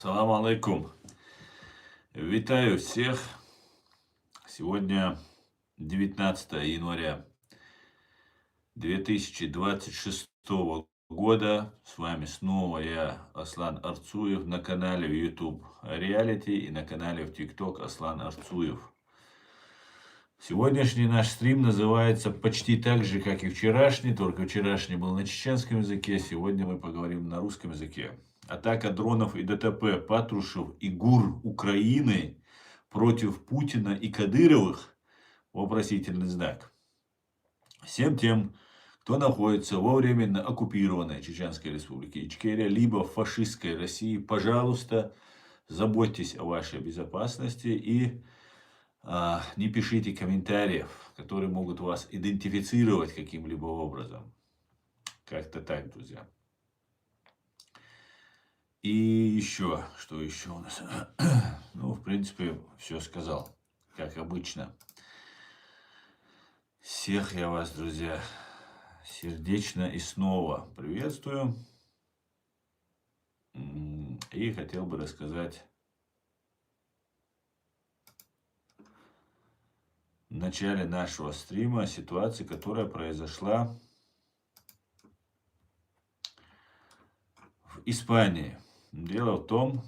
Салам алейкум. Витаю всех. Сегодня 19 января 2026 года. С вами снова я, Аслан Арцуев, на канале в YouTube Reality и на канале в TikTok Аслан Арцуев. Сегодняшний наш стрим называется почти так же, как и вчерашний, только вчерашний был на чеченском языке, сегодня мы поговорим на русском языке. Атака дронов и ДТП Патрушев и ГУР Украины против Путина и Кадыровых? Вопросительный знак. Всем тем, кто находится во временно оккупированной Чеченской Республике Ичкерия, либо в фашистской России, пожалуйста, заботьтесь о вашей безопасности и не пишите комментариев, которые могут вас идентифицировать каким-либо образом. Как-то так, друзья. И еще, что еще у нас? Ну, в принципе, все сказал, как обычно. Всех я вас, друзья, сердечно и снова приветствую. И хотел бы рассказать в начале нашего стрима о ситуации, которая произошла в Испании. Дело в том,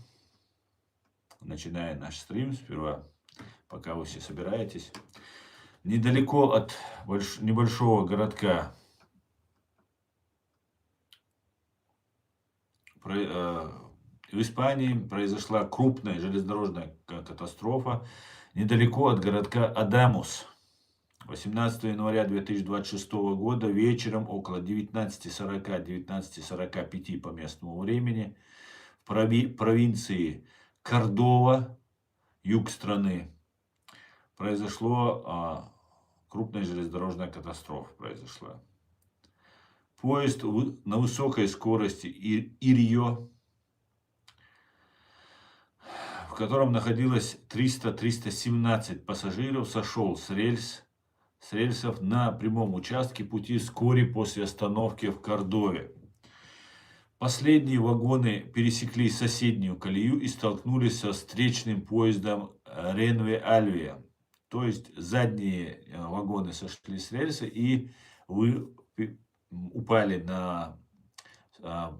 начиная наш стрим, сперва, пока вы все собираетесь, недалеко от небольшого городка в Испании произошла крупная железнодорожная катастрофа недалеко от городка Адамус. 18 января 2026 года вечером около 19:40-19:45 по местному времени в провинции Кордова, юг страны, произошла крупная железнодорожная катастрофа. Поезд на высокой скорости Ирьё, в котором находилось 300-317 пассажиров, сошел с рельсов на прямом участке пути вскоре после остановки в Кордове. Последние вагоны пересекли соседнюю колею и столкнулись со встречным поездом Ренве-Альвия. То есть задние вагоны сошли с рельса и упали на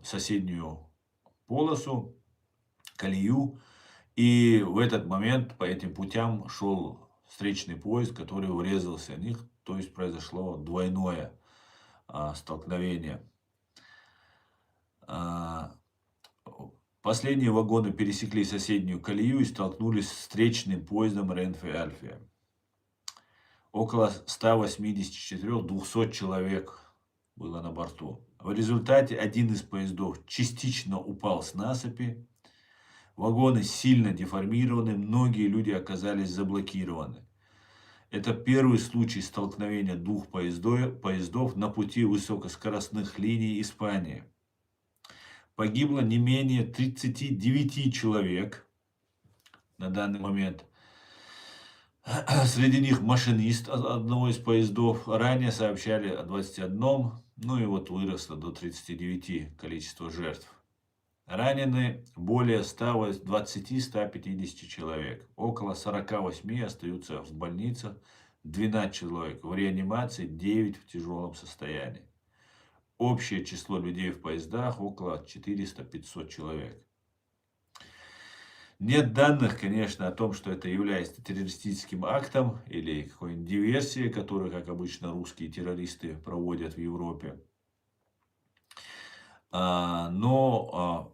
соседнюю полосу, колею. И в этот момент по этим путям шел встречный поезд, который врезался в них. То есть произошло двойное столкновение. Последние вагоны пересекли соседнюю колею и столкнулись с встречным поездом Ренфе-Альфия. Около 184-200 человек было на борту. В результате один из поездов частично упал с насыпи. Вагоны сильно деформированы, многие люди оказались заблокированы. Это первый случай столкновения двух поездов на пути высокоскоростных линий Испании. Погибло не менее 39 человек на данный момент. Среди них машинист одного из поездов. Ранее сообщали о 21, ну и вот выросло до 39 количество жертв. Ранены более 120-150 человек. Около 48 остаются в больницах, 12 человек в реанимации, 9 в тяжелом состоянии. Общее число людей в поездах около 400-500 человек. Нет данных, конечно, о том, что это является террористическим актом или какой-нибудь диверсией, которую, как обычно, русские террористы проводят в Европе. Но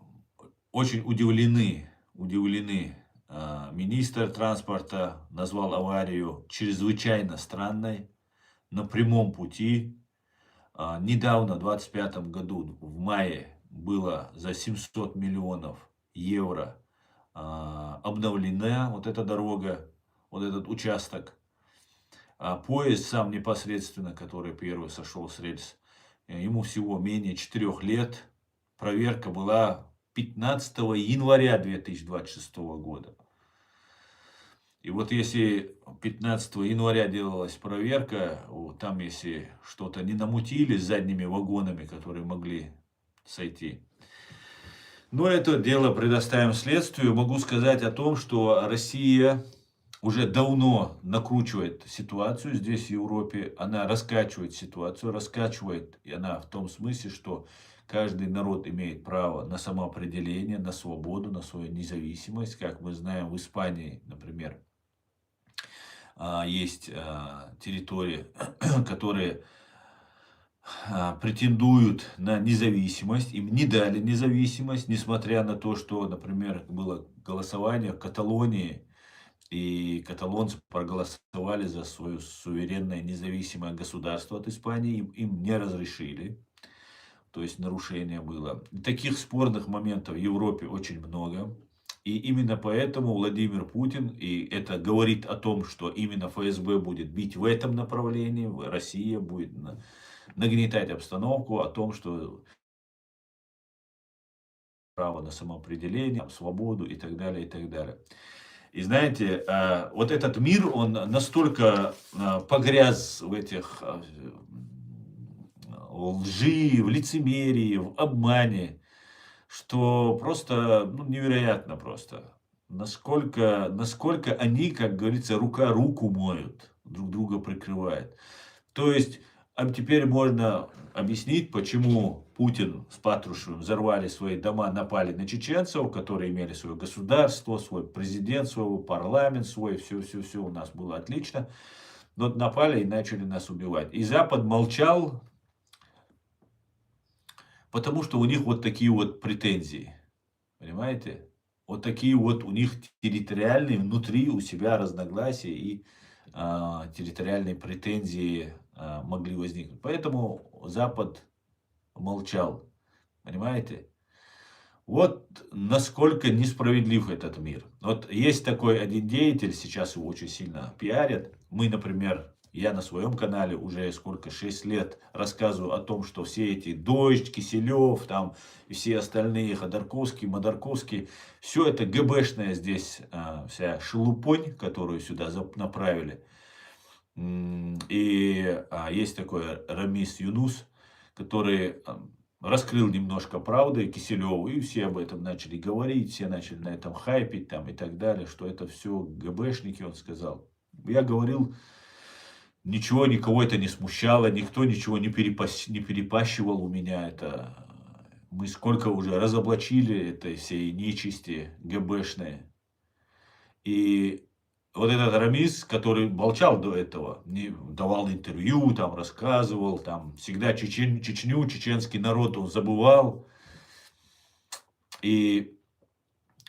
очень удивлены. Министр транспорта назвал аварию чрезвычайно странной, на прямом пути. Недавно, в 2025 году, в мае, было за 700 миллионов евро обновлена вот эта дорога, вот этот участок. Поезд сам непосредственно, который первый сошел с рельс, ему всего менее 4 лет. Проверка была 15 января 2026 года. И вот если 15 января делалась проверка, там если что-то не намутили с задними вагонами, которые могли сойти, Но это дело предоставим следствию. Могу сказать о том, что Россия уже давно накручивает ситуацию здесь, в Европе. Она раскачивает ситуацию, раскачивает, и она в том смысле, что каждый народ имеет право на самоопределение, на свободу, на свою независимость. Как мы знаем, в Испании, например, есть территории, которые претендуют на независимость, им не дали независимость, несмотря на то, что, например, было голосование в Каталонии, и каталонцы проголосовали за свое суверенное независимое государство от Испании, им не разрешили, то есть нарушение было. Таких спорных моментов в Европе очень много. И именно поэтому Владимир Путин, и это говорит о том, что именно ФСБ будет бить в этом направлении, Россия будет нагнетать обстановку о том, что право на самоопределение, свободу и так далее, и так далее. И знаете, вот этот мир, он настолько погряз в этих лжи, в лицемерии, в обмане, что просто невероятно просто. Насколько они, как говорится, рука руку моют, друг друга прикрывают. То есть, теперь можно объяснить, почему Путин с Патрушевым взорвали свои дома, напали на чеченцев, которые имели свое государство, свой президент, свой парламент, свой, все у нас было отлично. Но напали и начали нас убивать. И Запад молчал, потому что у них вот такие вот претензии. Понимаете? Вот такие вот у них территориальные, внутри у себя разногласия и территориальные претензии могли возникнуть. Поэтому Запад молчал. Понимаете? Вот насколько несправедлив этот мир. Вот есть такой один деятель, сейчас его очень сильно пиарят. Мы, например, я на своем канале уже 6 лет рассказываю о том, что все эти Дождь, Киселев, там и все остальные, Ходорковский, Модарковский, все это ГБшная здесь вся шелупонь, которую сюда направили. И есть такой Рамис Юнус, который раскрыл немножко правды Киселеву, и все об этом начали говорить, все начали на этом хайпить там и так далее, что это все ГБшники, он сказал. Я говорил, ничего, никого это не смущало, никто ничего не перепащивал у меня. Это мы сколько уже разоблачили этой всей нечисти ГБшной. И вот этот Рамис, который молчал до этого, не давал интервью, там рассказывал, там всегда Чечню, чеченский народ он забывал. И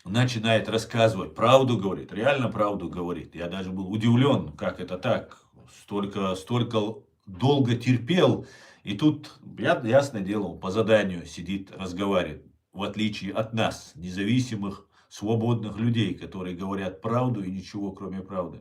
начинает рассказывать, правду говорит, реально правду говорит. Я даже был удивлен, как это так, столько долго терпел. И тут, ясное дело, он по заданию сидит, разговаривает, в отличие от нас, независимых, свободных людей, которые говорят правду и ничего, кроме правды.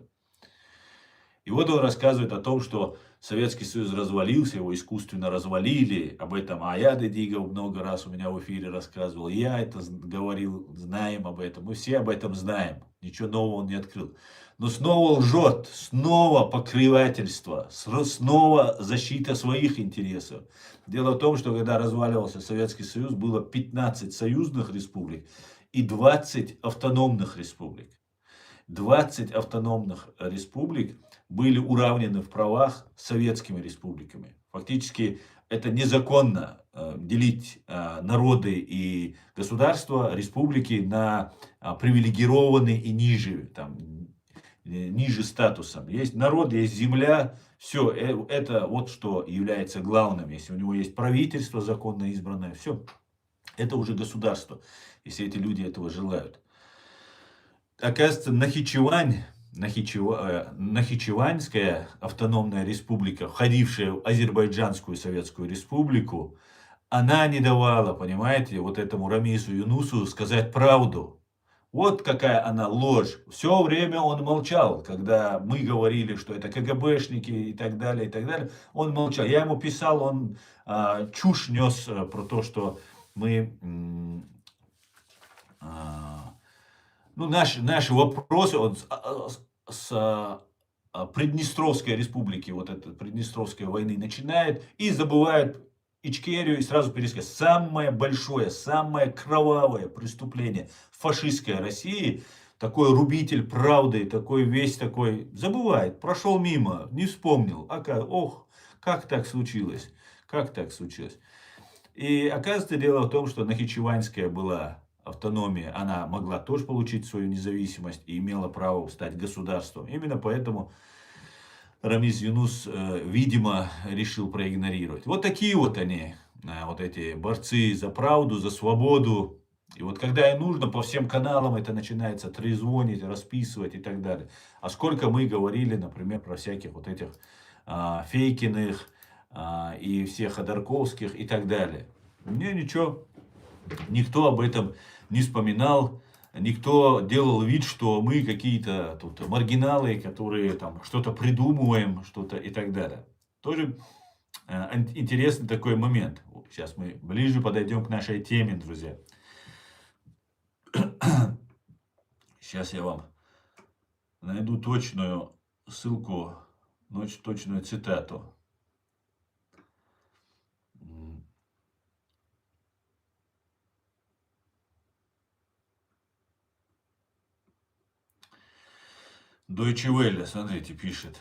И вот он рассказывает о том, что Советский Союз развалился, его искусственно развалили. Об этом Аяд Эдигов много раз у меня в эфире рассказывал. Я это говорил, знаем об этом. Мы все об этом знаем. Ничего нового он не открыл. Но снова лжет, снова покрывательство, снова защита своих интересов. Дело в том, что когда разваливался Советский Союз, было 15 союзных республик и 20 автономных республик. 20 автономных республик были уравнены в правах с советскими республиками. Фактически это незаконно делить народы и государства, республики на привилегированные и ниже, ниже статусом. Есть народ, есть земля, все, это вот что является главным. Если у него есть правительство законно избранное, все, это уже государство, если эти люди этого желают. Оказывается, Нахичеванская автономная республика, входившая в Азербайджанскую Советскую Республику, она не давала, понимаете, вот этому Рамису Юнусу сказать правду. Вот какая она ложь. Все время он молчал, когда мы говорили, что это КГБшники и так далее, и так далее. Он молчал. Я ему писал, он чушь нес про то, что мы... наши вопросы с Приднестровской республики, вот этой Приднестровской войны начинает и забывает Ичкерию и сразу пересказать. Самое большое, самое кровавое преступление фашистской России, такой рубитель правды, такой весь такой, забывает, прошел мимо, не вспомнил. Ох, как так случилось? Как так случилось? И оказывается, дело в том, что нахичеванская была автономия, она могла тоже получить свою независимость и имела право стать государством. Именно поэтому Рамиз Юнус, видимо, решил проигнорировать. Вот такие вот они, вот эти борцы за правду, за свободу. И вот когда им нужно, по всем каналам это начинается трезвонить, расписывать и так далее. А сколько мы говорили, например, про всяких вот этих Фейкиных и всех Ходорковских и так далее. Мне ничего, никто об этом не вспоминал. Никто делал вид, что мы какие-то тут маргиналы, которые там что-то придумываем, что-то и так далее. Тоже интересный такой момент. Сейчас мы ближе подойдем к нашей теме, друзья. Сейчас я вам найду точную ссылку, точную цитату. Deutsche Welle, смотрите, пишет.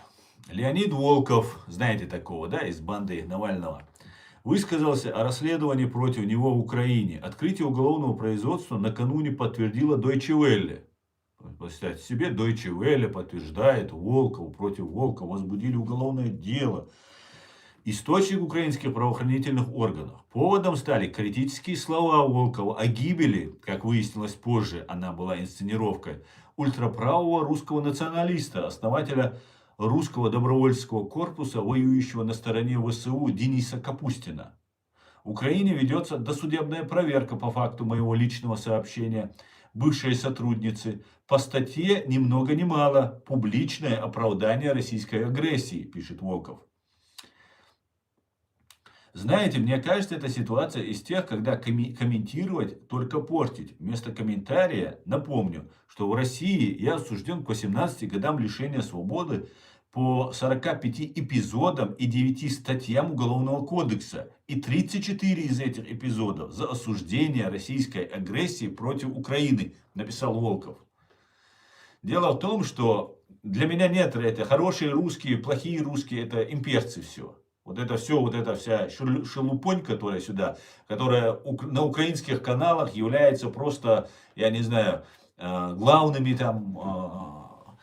Леонид Волков, знаете такого, да, из банды Навального, высказался о расследовании против него в Украине. Открытие уголовного производства накануне подтвердила Deutsche Welle. Представьте себе, Deutsche Welle подтверждает Волкову, против Волкова возбудили уголовное дело. Источник украинских правоохранительных органов. Поводом стали критические слова Волкова о гибели, как выяснилось позже, она была инсценировкой, ультраправого русского националиста, основателя русского добровольческого корпуса, воюющего на стороне ВСУ Дениса Капустина. В Украине ведется досудебная проверка по факту моего личного сообщения бывшей сотрудницы по статье ни много ни мало «Публичное оправдание российской агрессии», пишет Волков. Знаете, мне кажется, эта ситуация из тех, когда комментировать, только портить. Вместо комментария напомню, что в России я осужден к 18 годам лишения свободы по 45 эпизодам и 9 статьям Уголовного кодекса. И 34 из этих эпизодов за осуждение российской агрессии против Украины, написал Волков. Дело в том, что для меня нет это хорошие русские, плохие русские, это имперцы все. Вот это все, вот эта вся шелупонь, которая сюда, которая на украинских каналах является просто, я не знаю, главными там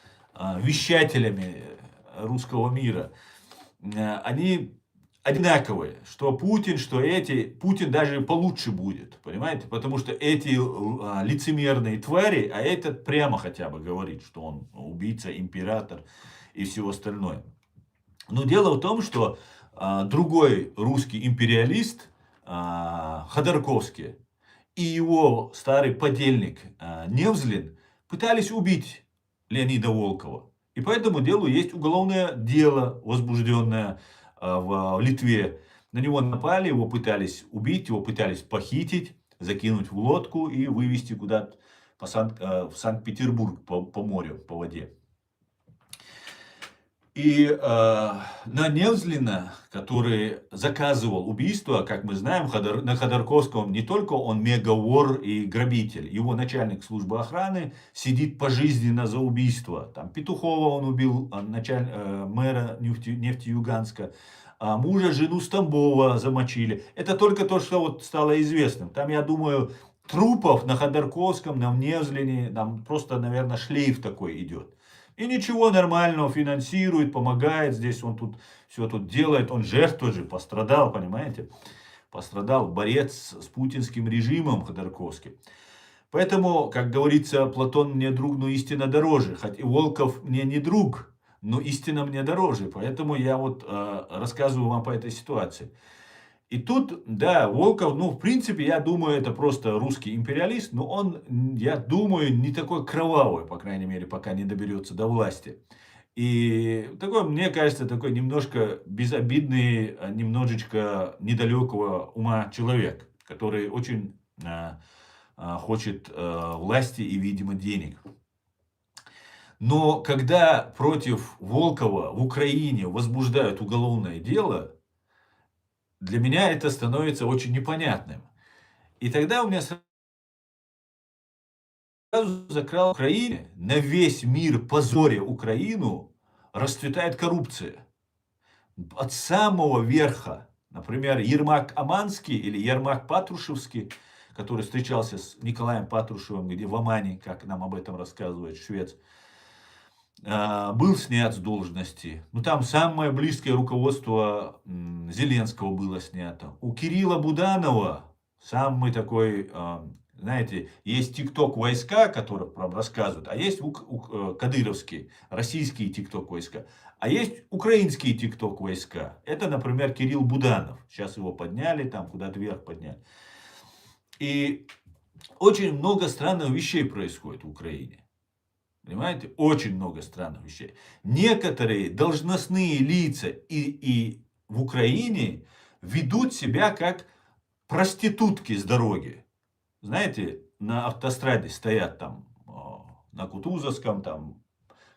вещателями русского мира. Они одинаковые, что Путин, что эти, Путин даже получше будет, понимаете, потому что эти лицемерные твари, а этот прямо хотя бы говорит, что он убийца, император и все остальное. Но дело в том, что другой русский империалист Ходорковский и его старый подельник Невзлин пытались убить Леонида Волкова. И по этому делу есть уголовное дело, возбужденное в Литве. На него напали, его пытались убить, его пытались похитить, закинуть в лодку и вывести куда-то в Санкт-Петербург по морю, по воде. И на Невзлина, который заказывал убийство, как мы знаем, на Ходорковском не только он мегавор и грабитель. Его начальник службы охраны сидит пожизненно за убийство. Там Петухова он убил, мэра Нефтеюганска. А мужа, жену Стамбова замочили. Это только то, что вот стало известным. Там, я думаю, трупов на Ходорковском, на Невзлине, там просто, наверное, шлейф такой идет. И ничего, нормального, финансирует, помогает здесь, он тут все тут делает, он жертва же, пострадал, понимаете? Пострадал борец с путинским режимом Ходорковский. Поэтому, как говорится, Платон мне друг, но истина дороже. Хотя Волков мне не друг, но истина мне дороже. Поэтому я вот рассказываю вам по этой ситуации. И тут, да, Волков, ну, в принципе, я думаю, это просто русский империалист, но он, я думаю, не такой кровавый, по крайней мере, пока не доберется до власти. И такой, мне кажется, такой немножко безобидный, немножечко недалекого ума человек, который очень хочет власти и, видимо, денег. Но когда против Волкова в Украине возбуждают уголовное дело, для меня это становится очень непонятным. И тогда у меня сразу закрал Украине, на весь мир позоря Украину, расцветает коррупция. От самого верха. Например, Ермак Аманский или Ермак Патрушевский, который встречался с Николаем Патрушевым, где в Омане, как нам об этом рассказывает швец, был снят с должности. Ну, там самое близкое руководство Зеленского было снято. У Кирилла Буданова самый такой, знаете, есть ТикТок войска, которые рассказывают, а есть кадыровские, российские ТикТок войска. А есть украинские ТикТок войска. Это, например, Кирилл Буданов. Сейчас его подняли, там куда-то вверх подняли. И очень много странных вещей происходит в Украине. Понимаете? Очень много странных вещей. Некоторые должностные лица и в Украине ведут себя как проститутки с дороги. Знаете, на автостраде стоят там на Кутузовском, там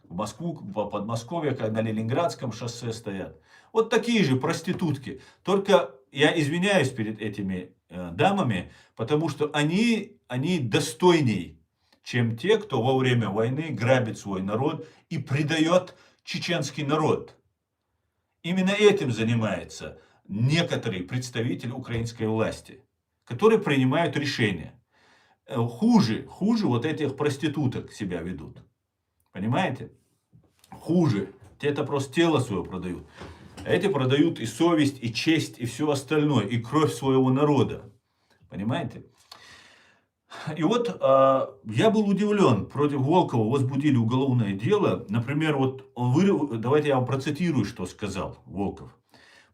в Москву, в Подмосковье, на Ленинградском шоссе стоят. Вот такие же проститутки. Только я извиняюсь перед этими дамами, потому что они достойней, чем те, кто во время войны грабит свой народ и предает чеченский народ. Именно этим занимается некоторые представители украинской власти, которые принимают решения. Хуже вот этих проституток себя ведут. Понимаете? Хуже. Те-то просто тело свое продают. А эти продают и совесть, и честь, и все остальное, и кровь своего народа. Понимаете? И вот я был удивлен. Против Волкова возбудили уголовное дело. Например, вот давайте я вам процитирую, что сказал Волков.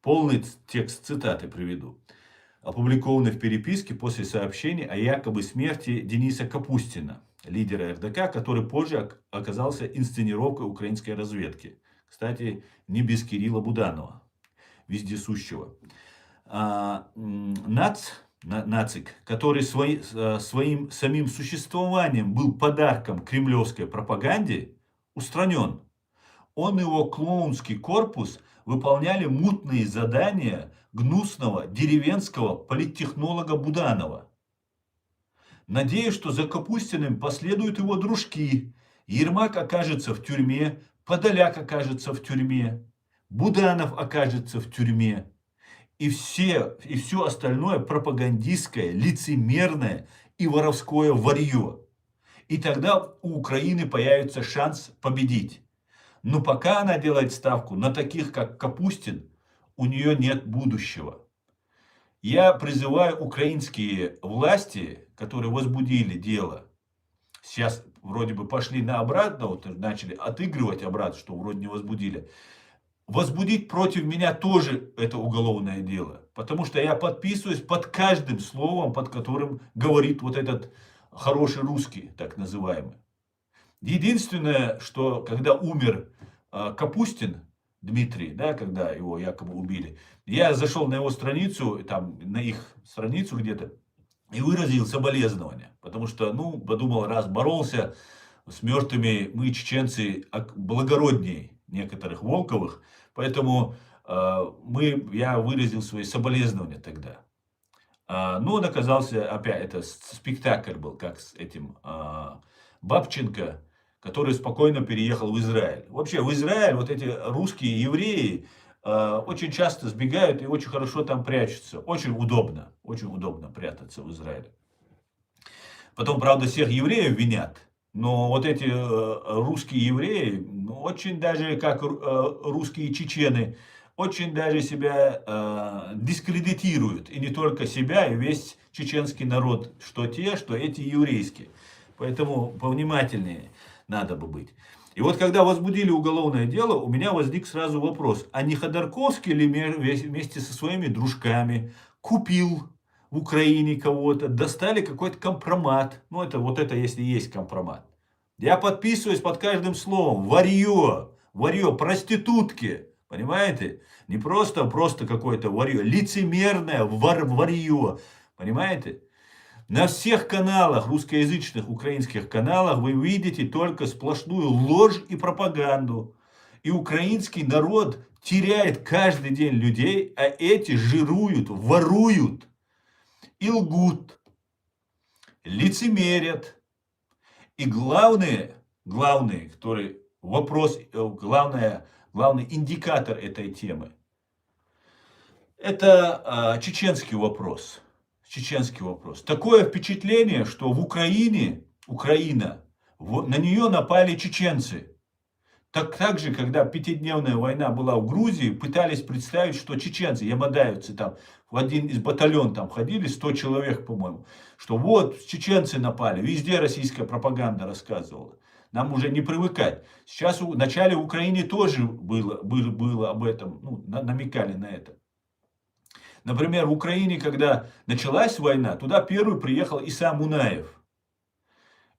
Полный текст цитаты приведу. Опубликованный в переписке после сообщений о якобы смерти Дениса Капустина, лидера РДК, который позже оказался инсценировкой украинской разведки. Кстати, не без Кирилла Буданова, вездесущего. Нацик, который своим самим существованием был подарком кремлевской пропаганде, устранен. Он и его клоунский корпус выполняли мутные задания гнусного деревенского политтехнолога Буданова. Надеюсь, что за Капустиным последуют его дружки. Ермак окажется в тюрьме, Подоляк окажется в тюрьме, Буданов окажется в тюрьме. И все остальное пропагандистское, лицемерное и воровское варье. И тогда у Украины появится шанс победить. Но пока она делает ставку на таких, как Капустин, у нее нет будущего. Я призываю украинские власти, которые возбудили дело, сейчас вроде бы пошли на обратно, вот начали отыгрывать обратно, что вроде не возбудили, возбудить против меня тоже это уголовное дело. Потому что я подписываюсь под каждым словом, под которым говорит вот этот хороший русский, так называемый. Единственное, что когда умер Капустин Дмитрий, да, когда его якобы убили, я зашел на его страницу, там, на их страницу где-то, и выразил соболезнования. Потому что, подумал, раз боролся с мертвыми, мы, чеченцы, благородней некоторых Волковых, поэтому я выразил свои соболезнования тогда. Но он оказался, опять, это спектакль был, как с этим Бабченко, который спокойно переехал в Израиль. Вообще в Израиль вот эти русские евреи очень часто сбегают и очень хорошо там прячутся. Очень удобно прятаться в Израиле. Потом, правда, всех евреев винят. Но вот эти русские евреи, очень даже как русские чечены, очень даже себя дискредитируют. И не только себя, и весь чеченский народ. Что те, что эти еврейские. Поэтому повнимательнее надо бы быть. И вот когда возбудили уголовное дело, у меня возник сразу вопрос. А не Ходорковский ли вместе со своими дружками купил в Украине кого-то, достали какой-то компромат. Это если есть компромат. Я подписываюсь под каждым словом. Варье, проститутки. Понимаете? Не просто какое-то варье. Лицемерное варье. Понимаете? На всех каналах, русскоязычных, украинских каналах, вы видите только сплошную ложь и пропаганду. И украинский народ теряет каждый день людей, а эти жируют, воруют и лгут, лицемерят. И главный, который вопрос, главный индикатор этой темы, это чеченский вопрос. Чеченский вопрос. Такое впечатление, что в Украина, на нее напали чеченцы. Так же, когда пятидневная война была в Грузии, пытались представить, что чеченцы, ямадайцы там в один из батальон там ходили, 100 человек, по-моему, что вот чеченцы напали, везде российская пропаганда рассказывала. Нам уже не привыкать. Сейчас в начале в Украине тоже было об этом, ну, намекали на это. Например, в Украине, когда началась война, туда первый приехал Иса Мунаев.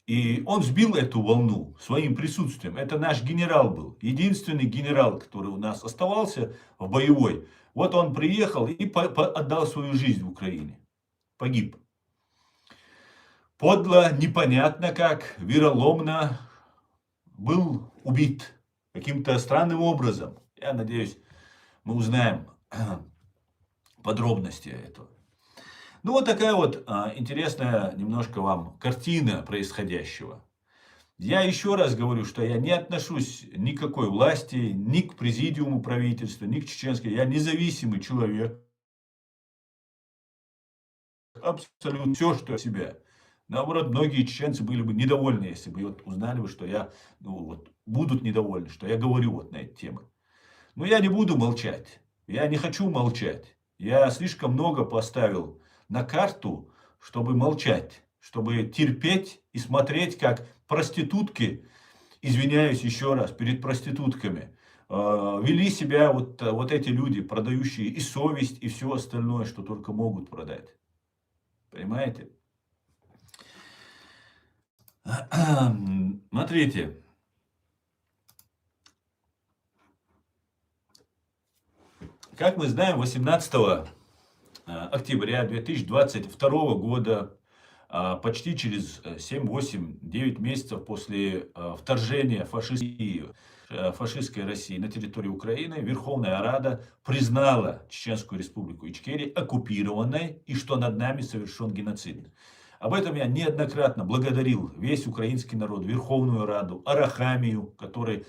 И он сбил эту волну своим присутствием. Это наш генерал был. Единственный генерал, который у нас оставался в боевой. Вот он приехал и отдал свою жизнь в Украине. Погиб. Подло, непонятно как, вероломно был убит. Каким-то странным образом. Я надеюсь, мы узнаем подробности этого. Ну, вот такая вот интересная немножко вам картина происходящего. Я еще раз говорю, что я не отношусь ни к какой власти, ни к президиуму правительства, ни к чеченской. Я независимый человек. Абсолютно все, что я себя. Наоборот, многие чеченцы были бы недовольны, если бы вот узнали бы, что я, будут недовольны, что я говорю вот на эти темы. Но я не буду молчать. Я не хочу молчать. Я слишком много поставил на карту, чтобы молчать, чтобы терпеть и смотреть, как проститутки, извиняюсь еще раз перед проститутками, вели себя вот эти люди, продающие и совесть, и все остальное, что только могут продать. Понимаете? Смотрите. Как мы знаем, 18 октября 2022 года, почти через 7, 8, 9 месяцев после вторжения фашистской России на территорию Украины, Верховная Рада признала Чеченскую Республику Ичкерия оккупированной и что над нами совершен геноцид. Об этом я неоднократно благодарил весь украинский народ, Верховную Раду, Арахамия, который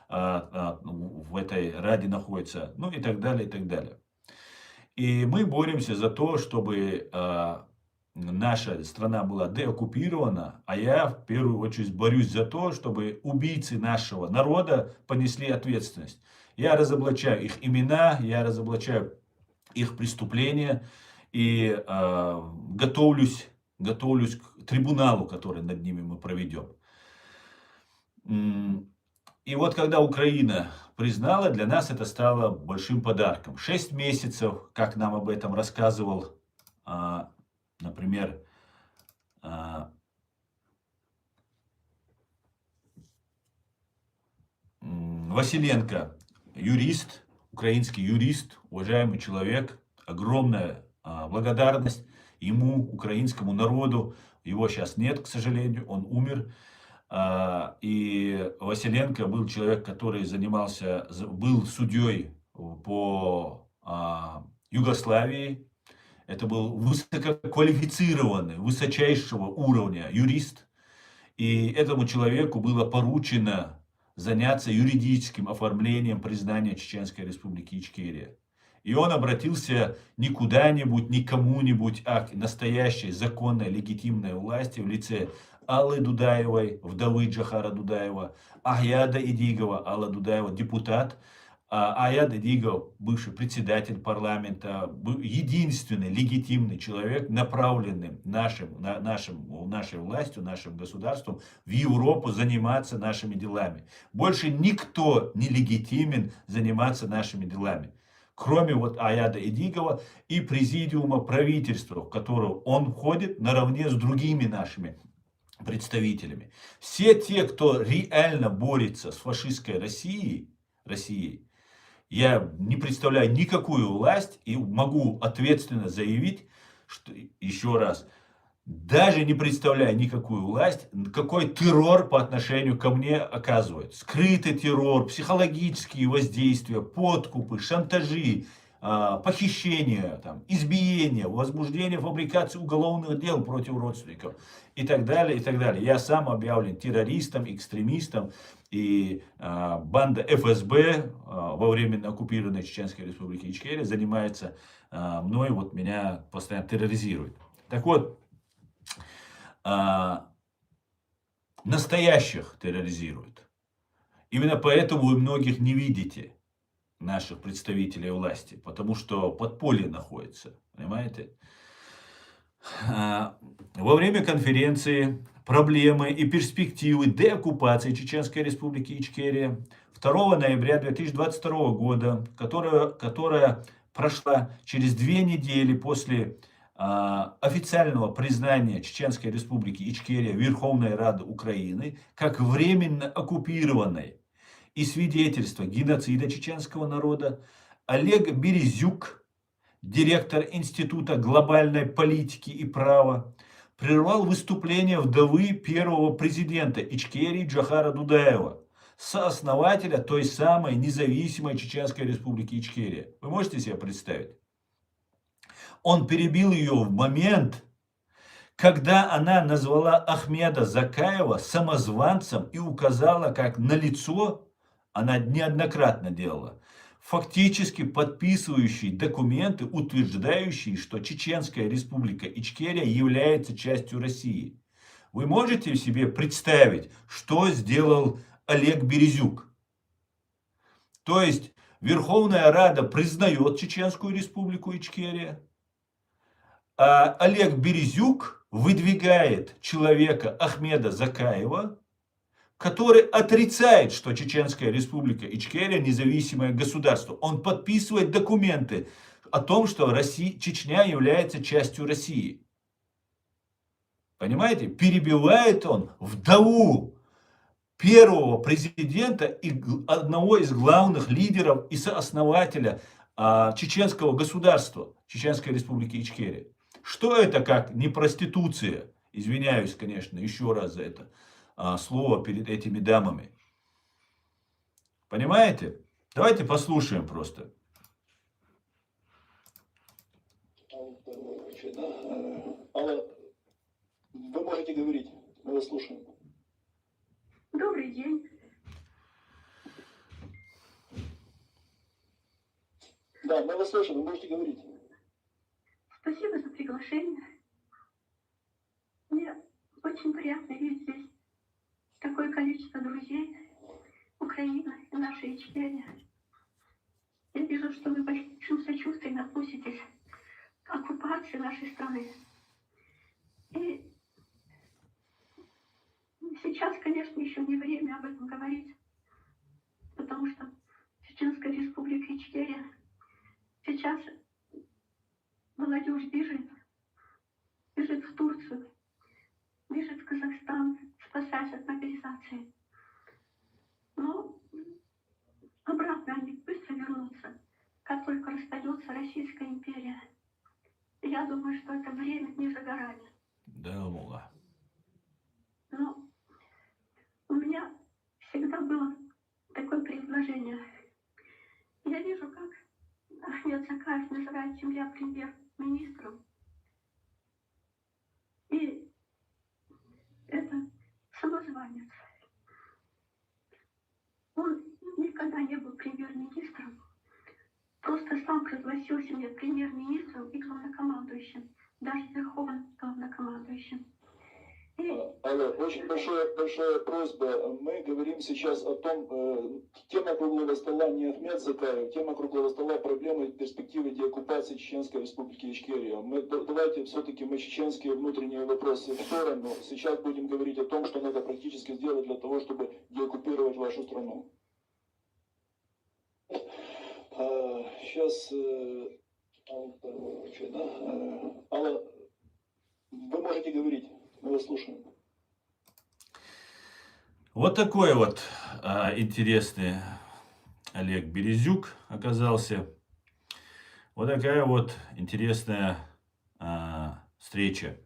в этой Раде находится, ну и так далее, и так далее. И мы боремся за то, чтобы наша страна была деоккупирована, а я в первую очередь борюсь за то, чтобы убийцы нашего народа понесли ответственность. Я разоблачаю их имена, я разоблачаю их преступления и готовлюсь к трибуналу, который над ними мы проведем. И вот когда Украина признала, для нас это стало большим подарком. 6 месяцев, как нам об этом рассказывал, например, Василенко, юрист, украинский юрист, уважаемый человек, огромная благодарность ему, украинскому народу. Его сейчас нет, к сожалению, он умер. И Василенко был человек, который был судьей по Югославии. Это был высококвалифицированный, высочайшего уровня юрист. И этому человеку было поручено заняться юридическим оформлением признания Чеченской Республики Ичкерия. И он обратился не куда-нибудь, не кому-нибудь, а к настоящей законной легитимной власти в лице Аллы Дудаевой, вдовы Джохара Дудаева, Аяда Идигова, Алла Дудаева, депутат, Аяд Идигов, бывший председатель парламента, единственный легитимный человек, направленный нашей властью, нашим государством в Европу заниматься нашими делами. Больше никто не легитимен заниматься нашими делами, кроме вот Аяда Идигова и президиума правительства, в которого он входит наравне с другими нашими представителями. Все те, кто реально борется с фашистской Россией, я не представляю никакую власть и могу ответственно заявить, что, еще раз, даже не представляя никакую власть, какой террор по отношению ко мне оказывают. Скрытый террор, психологические воздействия, подкупы, шантажи, похищения, там, избиения, возбуждение фабрикации уголовных дел против родственников и так далее, и так далее. Я сам объявлен террористом, экстремистом, и банда ФСБ во временно оккупированной Чеченской Республики Ичкерия занимается мной, вот меня постоянно терроризирует. Так вот, настоящих терроризируют. Именно поэтому вы многих не видите, наших представителей власти, потому что подполье находится, понимаете? Во время конференции «Проблемы и перспективы деоккупации Чеченской Республики Ичкерия» 2 ноября 2022 года, которая прошла через 2 недели после официального признания Чеченской Республики Ичкерия Верховной Рады Украины как временно оккупированной и свидетельство геноцида чеченского народа, Олег Березюк, директор Института глобальной политики и права, прервал выступление вдовы первого президента Ичкерии Джохара Дудаева, сооснователя той самой независимой Чеченской Республики Ичкерия. Вы можете себе представить? Он перебил ее в момент, когда она назвала Ахмеда Закаева самозванцем и указала, как налицо, она неоднократно делала, фактически подписывающий документы, утверждающие, что Чеченская Республика Ичкерия является частью России. Вы можете себе представить, что сделал Олег Березюк? То есть Верховная Рада признает Чеченскую Республику Ичкерия, а Олег Березюк выдвигает человека Ахмеда Закаева, который отрицает, что Чеченская Республика Ичкерия независимое государство. Он подписывает документы о том, что Чечня является частью России. Понимаете? Перебивает он вдову первого президента и одного из главных лидеров и сооснователя чеченского государства, Чеченской Республики Ичкерия. Что это как не проституция? Извиняюсь, конечно, еще раз за это слово перед этими дамами. Понимаете? Давайте послушаем просто. Алла, вы можете говорить, мы вас слушаем. Добрый день. Да, мы вас слышим, вы можете говорить. Спасибо за приглашение. Мне очень приятно видеть здесь такое количество друзей, Украины и нашей Ичкерии. Я вижу, что вы большим сочувствием относитесь к оккупации нашей страны. И сейчас, конечно, еще не время об этом говорить, потому что Чеченская Республика Ичкерия сейчас молодежь бежит в Турцию, бежит в Казахстан, спасаясь от мобилизации. Но обратно они быстро вернутся, как только распадется Российская империя. Я думаю, что это время не за горами. Да, Мула. Но у меня всегда было такое предложение. Я вижу, как Ахмед Закаев называет себя премьер-министром. И это самозванец. Он никогда не был премьер-министром. Просто сам пригласил себя премьер-министром и главнокомандующим. Даже верховным главнокомандующим. Алла, очень большая просьба. Мы говорим сейчас о том, тема круглого стола не Ахмед Закаев, тема круглого стола проблемы перспективы деоккупации Чеченской Республики Ичкерия. Давайте все-таки мы чеченские внутренние вопросы в сторону. Сейчас будем говорить о том, что надо практически сделать для того, чтобы деоккупировать вашу страну. Сейчас, Алла, вы можете говорить. Мы вас слушаем. Вот такой вот интересный Олег Березюк оказался. Вот такая вот интересная встреча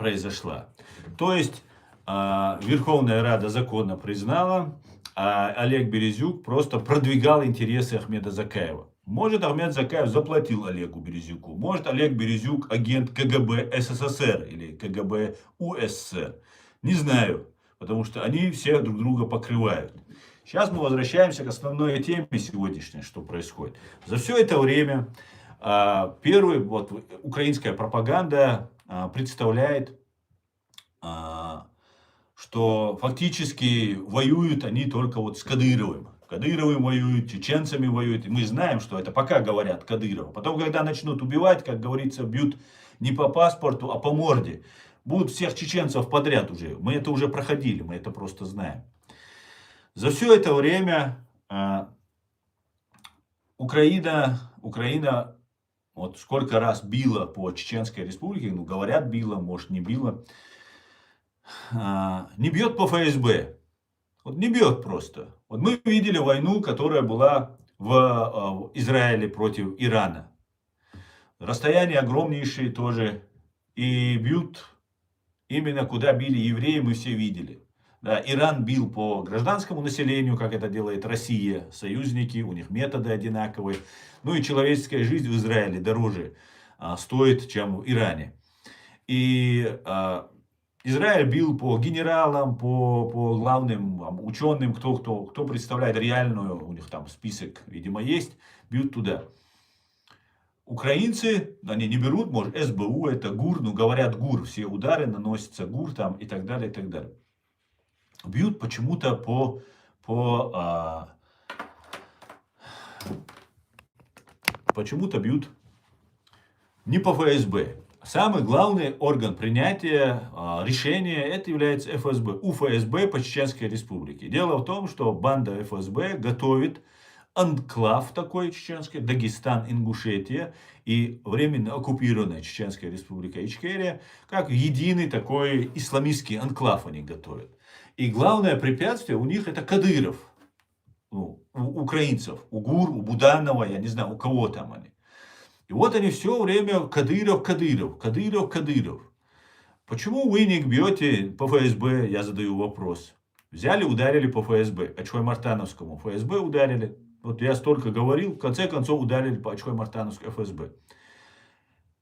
произошла. То есть Верховная Рада законно признала, а Олег Березюк просто продвигал интересы Ахмеда Закаева. Может, Ахмед Закаев заплатил Олегу Березюку. Может, Олег Березюк агент КГБ СССР или КГБ УССР. Не знаю, потому что они все друг друга покрывают. Сейчас мы возвращаемся к основной теме сегодняшней, что происходит. За все это время украинская пропаганда представляет, что фактически воюют они только вот с Кадыровым. Кадыровым воюют, чеченцами воюют. И мы знаем, что это пока говорят Кадыров. Потом, когда начнут убивать, как говорится, бьют не по паспорту, а по морде. Будут всех чеченцев подряд уже. Мы это уже проходили, мы это просто знаем. За все это время Украина вот сколько раз била по Чеченской Республике, ну говорят била, может не била, не бьет по ФСБ. Вот не бьет просто. Вот мы видели войну, которая была в Израиле против Ирана. Расстояния огромнейшие тоже. И бьют именно куда били евреи, мы все видели. Да, Иран бил по гражданскому населению, как это делает Россия, союзники, у них методы одинаковые. Ну и человеческая жизнь в Израиле дороже стоит, чем в Иране. И Израиль бил по генералам, по главным ученым, кто представляет реальную, у них там список, видимо, есть, бьют туда. Украинцы, они не берут, может, СБУ, это ГУР, ну говорят ГУР, все удары наносятся ГУР там и так далее, и так далее. Бьют почему-то почему-то бьют не по ФСБ. Самый главный орган принятия решения это является ФСБ. УФСБ по Чеченской Республике. Дело в том, что банда ФСБ готовит анклав такой чеченский, Дагестан, Ингушетия и временно оккупированная Чеченская Республика Ичкерия, как единый такой исламистский анклав они готовят. И главное препятствие у них это Кадыров. Ну, у украинцев, у ГУР, у Буданова, я не знаю, у кого там они. И вот они все время Кадыров. Почему вы не бьете по ФСБ, я задаю вопрос. Взяли, ударили по ФСБ, Очхой-Мартановскому ФСБ ударили. Вот я столько говорил, в конце концов ударили по Очхой-Мартановскому ФСБ.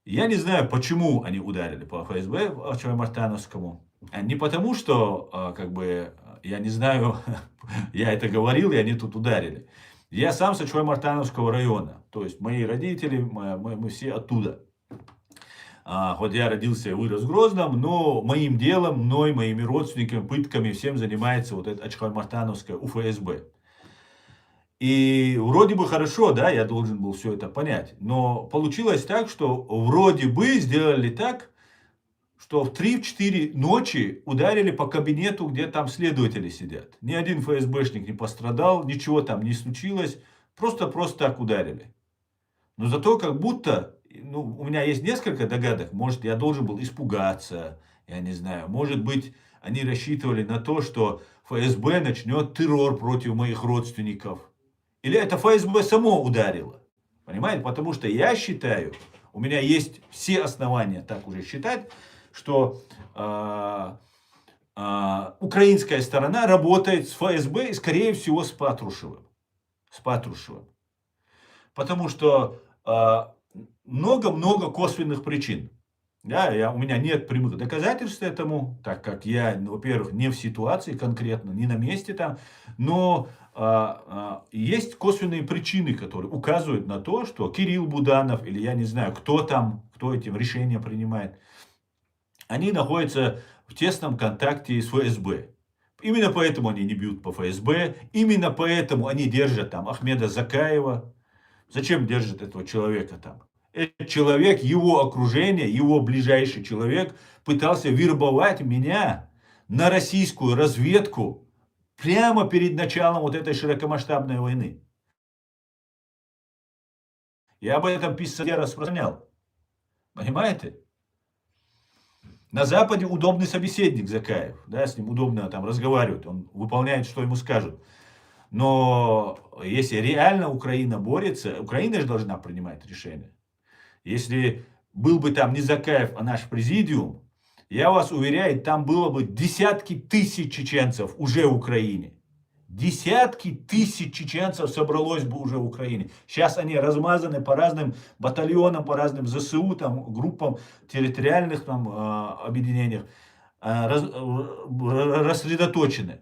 Я не знаю, почему они ударили по ФСБ Очхой-Мартановскому. Не потому, что, я не знаю, я это говорил, и они тут ударили. Я сам с Очхой-Мартановского района. То есть мои родители, мы все оттуда. Хоть я родился и вырос в Грозном, но моим делом, моими родственниками, пытками, всем занимается вот это Очхой-Мартановское УФСБ. И вроде бы хорошо, да, я должен был все это понять. Но получилось так, что вроде бы сделали так, что в 3-4 ночи ударили по кабинету, где там следователи сидят. Ни один ФСБшник не пострадал, ничего там не случилось. Просто так ударили. Но зато как будто, у меня есть несколько догадок. Может, я должен был испугаться, я не знаю. Может быть, они рассчитывали на то, что ФСБ начнет террор против моих родственников. Или это ФСБ само ударило. Понимаете? Потому что я считаю, у меня есть все основания так уже считать, что украинская сторона работает с ФСБ и, скорее всего, с Патрушевым. Потому что много косвенных причин. Да, у меня нет прямых доказательств этому, так как я, во-первых, не в ситуации конкретно, не на месте там, но есть косвенные причины, которые указывают на то, что Кирилл Буданов, или я не знаю, кто этим решения принимает, они находятся в тесном контакте с ФСБ. Именно поэтому они не бьют по ФСБ, именно поэтому они держат там Ахмеда Закаева. Зачем держат этого человека там? Этот человек, его окружение, его ближайший человек пытался вербовать меня на российскую разведку прямо перед началом вот этой широкомасштабной войны. Я об этом писал, я распространял. Понимаете? На Западе удобный собеседник Закаев. Да, с ним удобно там разговаривать. Он выполняет, что ему скажут. Но если реально Украина борется, Украина же должна принимать решение. Если был бы там не Закаев, а наш президиум, я вас уверяю, там было бы десятки тысяч чеченцев уже в Украине. Десятки тысяч чеченцев собралось бы уже в Украине. Сейчас они размазаны по разным батальонам, по разным ЗСУ, там, группам, территориальных там, объединениях, рассредоточены.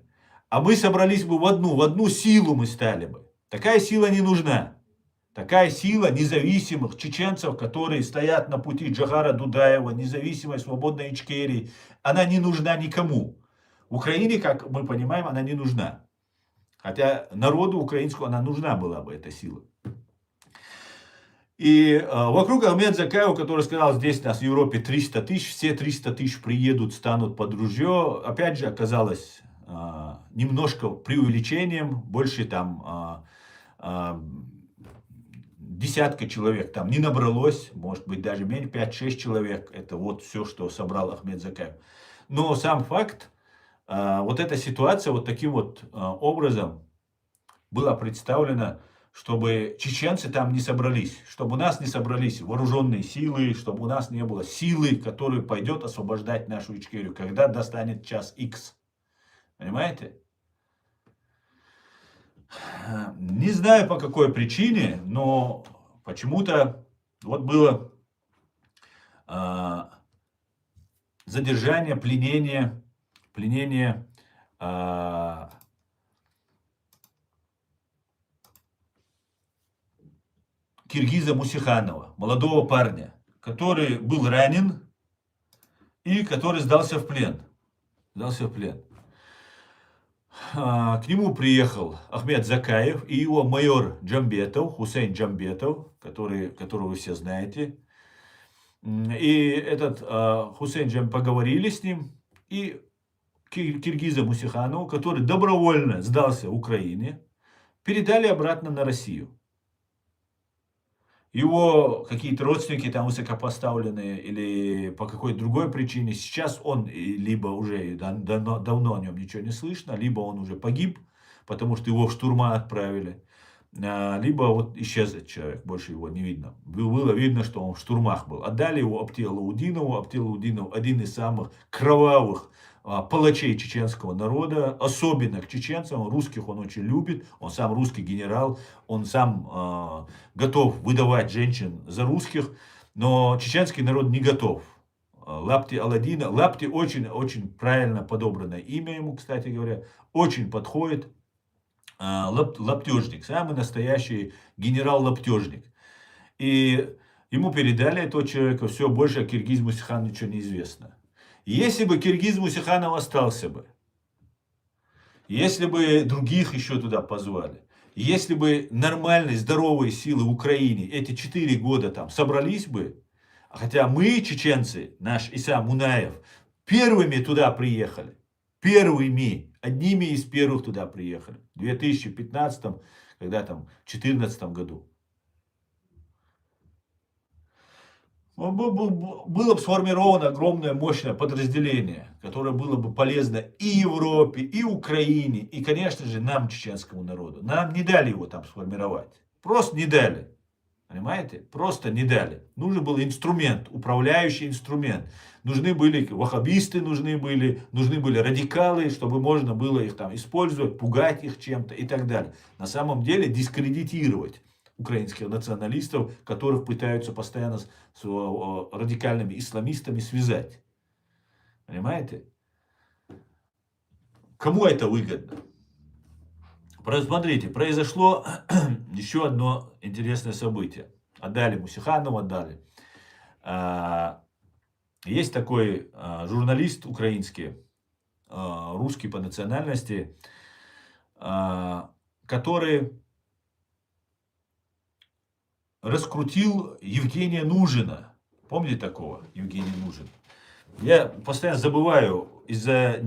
А мы собрались бы в одну силу мы стали бы. Такая сила не нужна. Такая сила независимых чеченцев, которые стоят на пути Джохара Дудаева, независимой свободной Ичкерии, она не нужна никому. В Украине, как мы понимаем, она не нужна. Хотя народу украинскому она нужна была бы, эта сила. И вокруг Ахмедзакаева, который сказал, здесь нас в Европе 300 тысяч, все 300 тысяч приедут, станут под ружье, опять же оказалось немножко преувеличением, больше там десятка человек там не набралось, может быть даже меньше, 5-6 человек, это вот все, что собрал Ахмедзакаев. Но сам факт, вот эта ситуация вот таким вот образом была представлена, чтобы чеченцы там не собрались, чтобы у нас не собрались вооруженные силы, чтобы у нас не было силы, которая пойдет освобождать нашу Ичкерию, когда достанет час X. Понимаете? Не знаю по какой причине, но почему-то вот было задержание, пленение Киргиза Мусиханова, молодого парня, который был ранен и который сдался в плен. К нему приехал Ахмед Закаев и его майор Джамбетов, Хусейн Джамбетов, которого вы все знаете. И этот Хусейн Джамбетов, поговорили с ним, и Киргиза Мусиханову, который добровольно сдался Украине, передали обратно на Россию. Его какие-то родственники там высокопоставленные или по какой-то другой причине, сейчас он либо уже давно о нем ничего не слышно, либо он уже погиб, потому что его в штурма отправили, либо вот исчез этот человек, больше его не видно. Было видно, что он в штурмах был. Отдали его Аптелаудинову. Аптелаудинов один из самых кровавых палачей чеченского народа, особенно к чеченцам, русских он очень любит, он сам русский генерал, он сам готов выдавать женщин за русских, но чеченский народ не готов. Лапти Аладдина, Лапти очень правильно подобранное имя ему, кстати говоря, очень подходит. Лаптежник, самый настоящий генерал-лаптежник. И ему передали этого человека, все, больше о Киргиз Мусихану ничего не известно. Если бы Киргиз Мусиханов остался бы, если бы других еще туда позвали, если бы нормальные, здоровые силы в Украине эти 4 года там собрались бы, хотя мы, чеченцы, наш Иса Мунаев, первыми туда приехали, одними из первых туда приехали, в 2015, когда там, в 2014 году. Было бы сформировано огромное мощное подразделение, которое было бы полезно и Европе, и Украине, и, конечно же, нам, чеченскому народу. Нам не дали его там сформировать. Просто не дали. Понимаете? Просто не дали. Нужен был инструмент, управляющий инструмент. Нужны были ваххабисты, нужны были радикалы, чтобы можно было их там использовать, пугать их чем-то и так далее. На самом деле дискредитировать украинских националистов, которых пытаются постоянно с радикальными исламистами связать. Понимаете? Кому это выгодно? Смотрите, произошло еще одно интересное событие. Отдали Мусиханову, отдали. Есть такой журналист украинский, русский по национальности, который раскрутил Евгения Нужина. Помните такого Евгения Нужина? Я постоянно забываю из-за,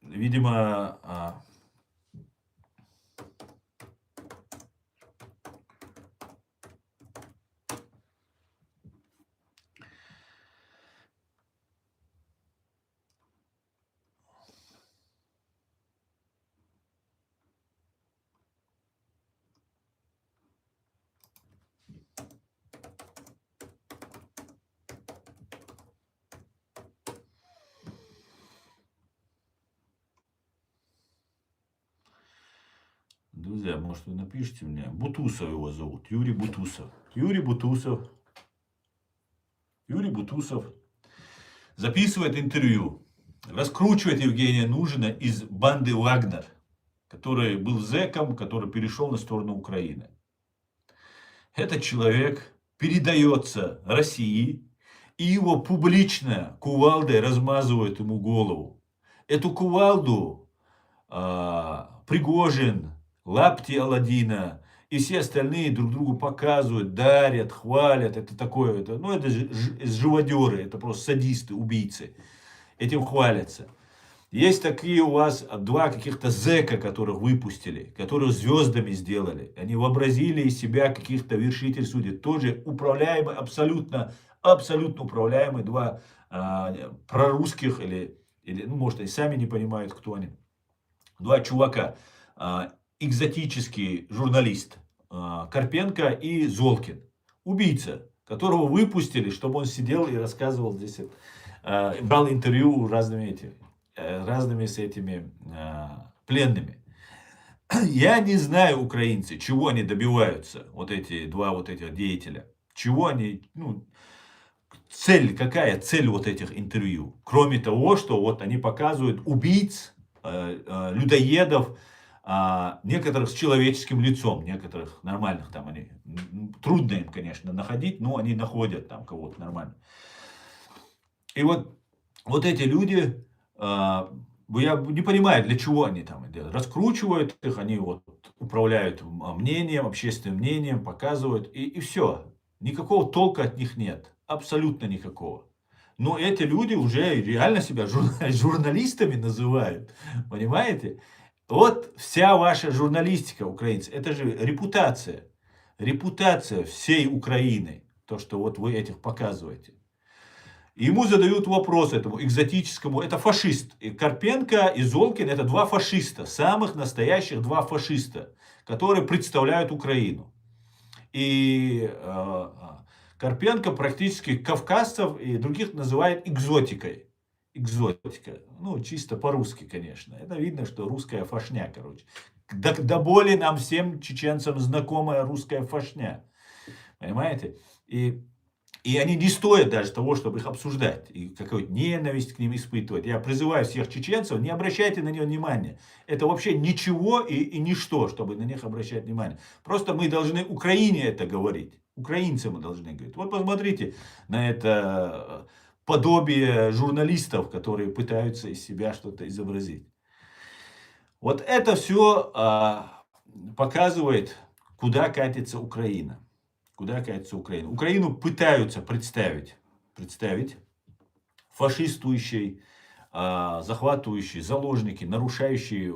видимо, Друзья, может, вы напишите мне. Бутусов его зовут. Юрий Бутусов. Юрий Бутусов. Юрий Бутусов записывает интервью. Раскручивает Евгения Нужина из банды «Вагнер», который был зэком, который перешел на сторону Украины. Этот человек передается России, и его публично кувалдой размазывают ему голову. Эту кувалду Пригожин, Лапти Аладдина и все остальные друг другу показывают, дарят, хвалят. Это такое, это живодеры, это просто садисты, убийцы. Этим хвалятся. Есть такие у вас два каких-то зэка, которых выпустили, которых звездами сделали. Они вообразили из себя каких-то вершителей судеб. Тоже управляемые, абсолютно управляемые два прорусских, или ну, может, они сами не понимают, кто они. Два чувака. Экзотический журналист Карпенко и Золкин. Убийца, которого выпустили, чтобы он сидел и рассказывал здесь, брал интервью разными с этими пленными. Я не знаю, украинцы, чего они добиваются, вот эти два вот этих деятеля. Чего они, какая цель вот этих интервью? Кроме того, что вот они показывают убийц, людоедов, некоторых с человеческим лицом, некоторых нормальных там они. Трудно им, конечно, находить, но они находят там кого-то нормально. И вот эти люди, я не понимаю, для чего они там делают. Раскручивают их, они вот управляют мнением, общественным мнением, показывают, и все. Никакого толка от них нет. Абсолютно никакого. Но эти люди уже реально себя журналистами называют. Понимаете? Вот вся ваша журналистика, украинцы, это же репутация. Репутация всей Украины. То, что вот вы этих показываете. Ему задают вопрос этому экзотическому. Это фашист. И Карпенко и Золкин это два фашиста. Самых настоящих два фашиста. Которые представляют Украину. И Карпенко практически кавказцев и других называет экзотикой. Экзотика. Ну, чисто по-русски, конечно. Это видно, что русская фашня, короче. До боли нам всем чеченцам знакомая русская фашня. Понимаете? И они не стоят даже того, чтобы их обсуждать. И какую-то ненависть к ним испытывать. Я призываю всех чеченцев, не обращайте на них внимания. Это вообще ничего и ничто, чтобы на них обращать внимание. Просто мы должны Украине это говорить. Украинцам мы должны говорить. Вот посмотрите на это подобие журналистов, которые пытаются из себя что-то изобразить. Вот это все показывает, куда катится Украина. Куда катится Украина. Украину пытаются представить фашистующей, захватывающей заложники, нарушающие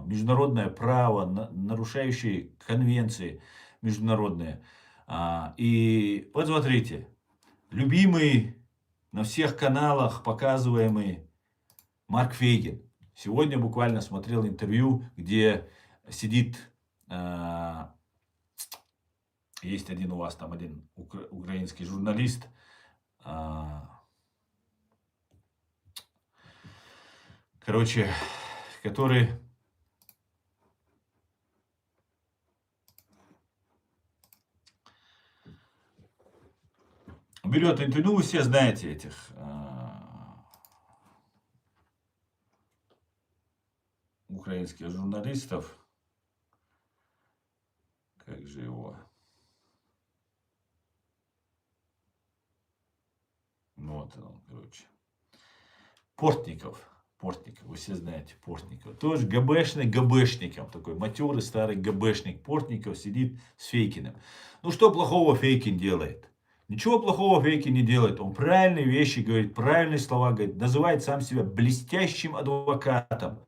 международное право, нарушающие конвенции международные. И вот смотрите, любимый на всех каналах показываемый Марк Фейгин. Сегодня буквально смотрел интервью, где сидит, есть один у вас там один украинский журналист, короче, который берет интервью, вы все знаете этих украинских журналистов. Как же его? Вот он, короче. Портников, вы все знаете Портников. Тоже ГБшником, такой матерый старый ГБшник Портников сидит с Фейкиным. Ну что плохого Фейкин делает? Ничего плохого Фейкин не делает. Он правильные вещи говорит, правильные слова говорит. Называет сам себя блестящим адвокатом.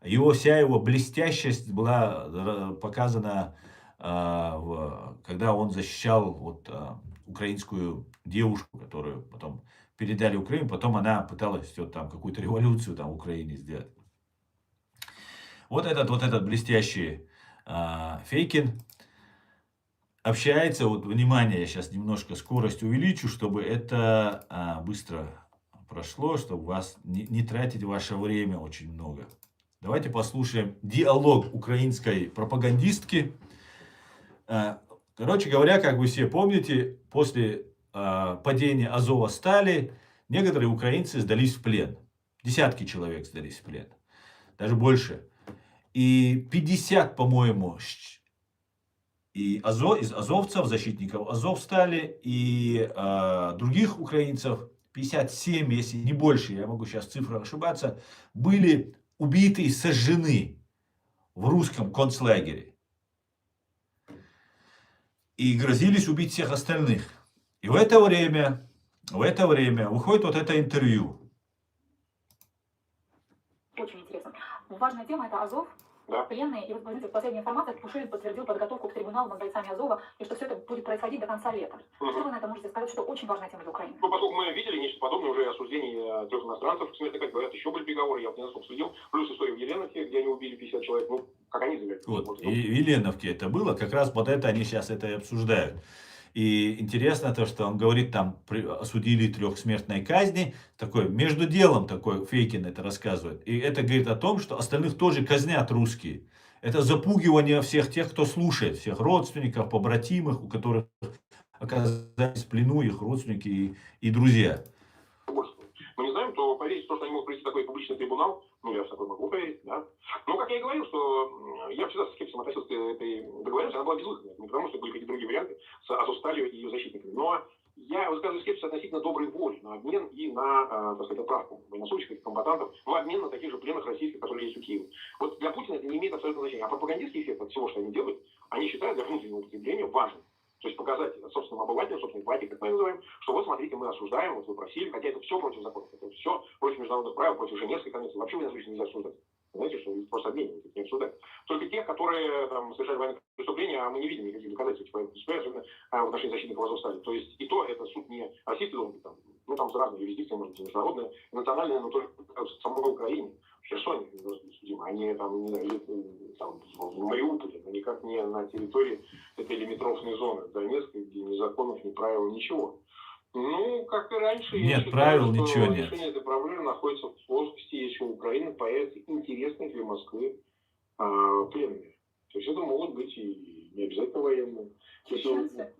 Вся его блестящесть была показана, когда он защищал вот, украинскую девушку, которую потом передали Украине. Потом она пыталась вот, там, какую-то революцию там, в Украине сделать. Вот этот блестящий Фейкин общается, вот, внимание, я сейчас немножко скорость увеличу, чтобы это быстро прошло, чтобы вас не тратить ваше время очень много. Давайте послушаем диалог украинской пропагандистки. Короче говоря, как вы все помните, после падения Азова-Стали некоторые украинцы сдались в плен. Десятки человек сдались в плен. Даже больше. И 50, по-моему, и из азовцев, защитников Азовстали и других украинцев, 57, если не больше, я могу сейчас цифру ошибаться, были убиты и сожжены в русском концлагере. И грозились убить всех остальных. И в это время выходит вот это интервью. Очень интересно. Важная тема – это Азов, Да. пленные. И вот, смотрите, последняя информация, Пушилин подтвердил подготовку к трибуналу над бойцами Азова, и что все это будет происходить до конца лета. Что вы на это можете сказать, что очень важная тема для Украины? Ну, поскольку мы видели нечто подобное уже осуждений 3 иностранцев, смертной казни, говорят, еще были переговоры, я вот не насколько следил, плюс история в Еленовке, где они убили 50 человек, ну, как они заявляют. Вот, и в Еленовке это было, как раз вот это они сейчас это и обсуждают. И интересно то, что он говорит, там осудили 3 смертной казни, такой, между делом такой, Фейкин это рассказывает. И это говорит о том, что остальных тоже казнят русские. Это запугивание всех тех, кто слушает, всех родственников, побратимых, у которых оказались в плену их родственники и друзья. Мы не знаем, то поверить в то, что они могут провести такой публичный трибунал, ну, я в такой могу поверить, да. Но, как я и говорил, что я всегда с скепсисом относился к этой договоренности, она была безвыходная, не потому что были какие-то другие варианты с Азовсталью и ее защитниками, но я высказываю скепсис относительно доброй воли на обмен и на, так сказать, отправку военнослужащих, комбатантов, в обмен на таких же пленных российских, которые есть у Киева. Вот для Путина это не имеет абсолютно значения. А пропагандистский эффект от всего, что они делают, они считают для внутреннего употребления важным. То есть показать собственным обывателям, собственной партии, как мы называем, что вот смотрите, мы осуждаем, вот вы просили, хотя это все против законов, это все против международных правил, против Женевской конвенции. Вообще военнослужащих нельзя осуждать. Знаете, что их просто обменивают, не обсуждать. Только тех, которые там совершали военные преступления, а мы не видим никаких доказательств этих военных преступлений, особенно в отношении защитников Азовстали. То есть и то это суд не российский должен быть, там, ну там разные юрисдикции, может быть, международная, национальная, но только в самой Украине. В Херсоне должны быть судимы, они там, не знаю, там, в Мариуполе, но никак не на территории этой лимитрофной зоны Донецка, где ни законов, ни правил, ничего. Ну, как и раньше, Нет, я считаю, правил что ничего нет. решение этой проблемы находится в плоскости, если у Украины появятся интересные для Москвы пленные. То есть это могут быть и не обязательно военные. Чеченцы?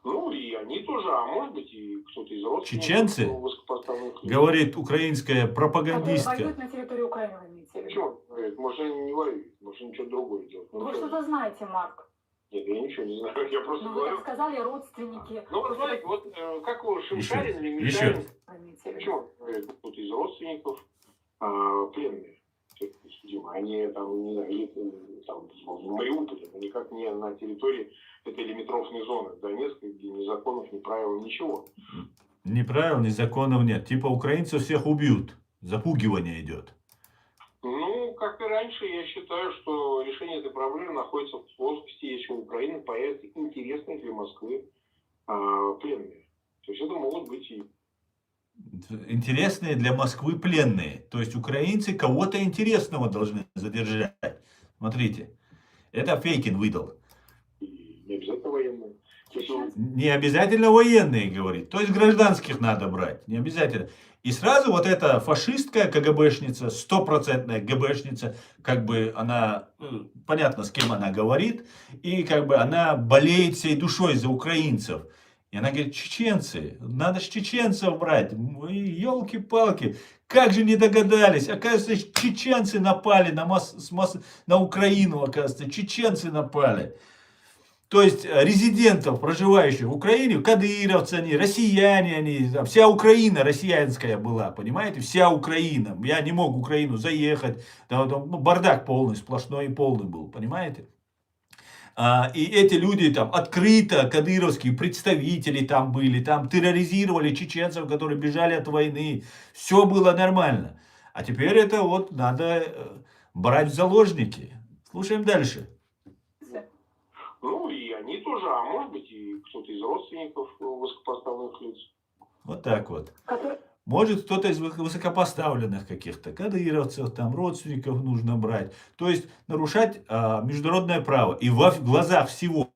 Ну, и они тоже, а может быть и кто-то из родственников. Чеченцы? Высокопоставленных людей. Говорит украинская Которые пропагандистка. воюют на территории Украины, вы имеете в виду? Почему? Говорит, может, они не воюют, может, они что-то другое делают. Ну, Вы что что-то знаете, Марк? Нет, я ничего не знаю, я просто Ну, вы говорю. так сказали, родственники. Ну, вы знаете, вот как у Шимшарин или Еще. Мишарин, Вы имеете в виду? почему? Говорит, кто-то из родственников пленные, судимы, они там, не знаю, там, в Мариуполе, но никак не на территории этой лимитрофной зоны Донецка, где ни законов, ни правил, ничего. Ни правил, ни законов нет. Типа украинцев всех убьют. Запугивание идет. Ну, как и раньше, я считаю, что решение этой проблемы находится в плоскости, если у Украины появятся интересные для Москвы пленные. То есть это могут быть и... Интересные для Москвы пленные. То есть украинцы кого-то интересного должны задержать. Смотрите. Это Фейкин выдал. и не обязательно военные. То есть, ну, Не обязательно военные, говорит. То есть гражданских надо брать. Не обязательно. И сразу вот эта фашистская КГБшница, стопроцентная ГБшница, как бы она, понятно, с кем она говорит, и как бы она болеет всей душой за украинцев. И она говорит, чеченцы, надо ж чеченцев брать. Елки-палки, как же не догадались. Оказывается, чеченцы напали на Украину, оказывается, чеченцы напали. То есть резидентов, проживающих в Украине, кадыровцы они, россияне они, там, вся Украина россиянская была, понимаете, вся Украина. Я не мог в Украину заехать, там, ну, бардак полный, сплошной и полный был, понимаете. И эти люди там открыто, кадыровские представители там были, там терроризировали чеченцев, которые бежали от войны. Все было нормально. А теперь это вот надо брать в заложники. Слушаем дальше. ну, и они тоже, а может быть и кто-то из родственников высокопоставленных лиц. Вот так вот. Который- Может, кто-то из высокопоставленных каких-то кадыровцев, там, родственников нужно брать. То есть нарушать международное право. И в глазах всего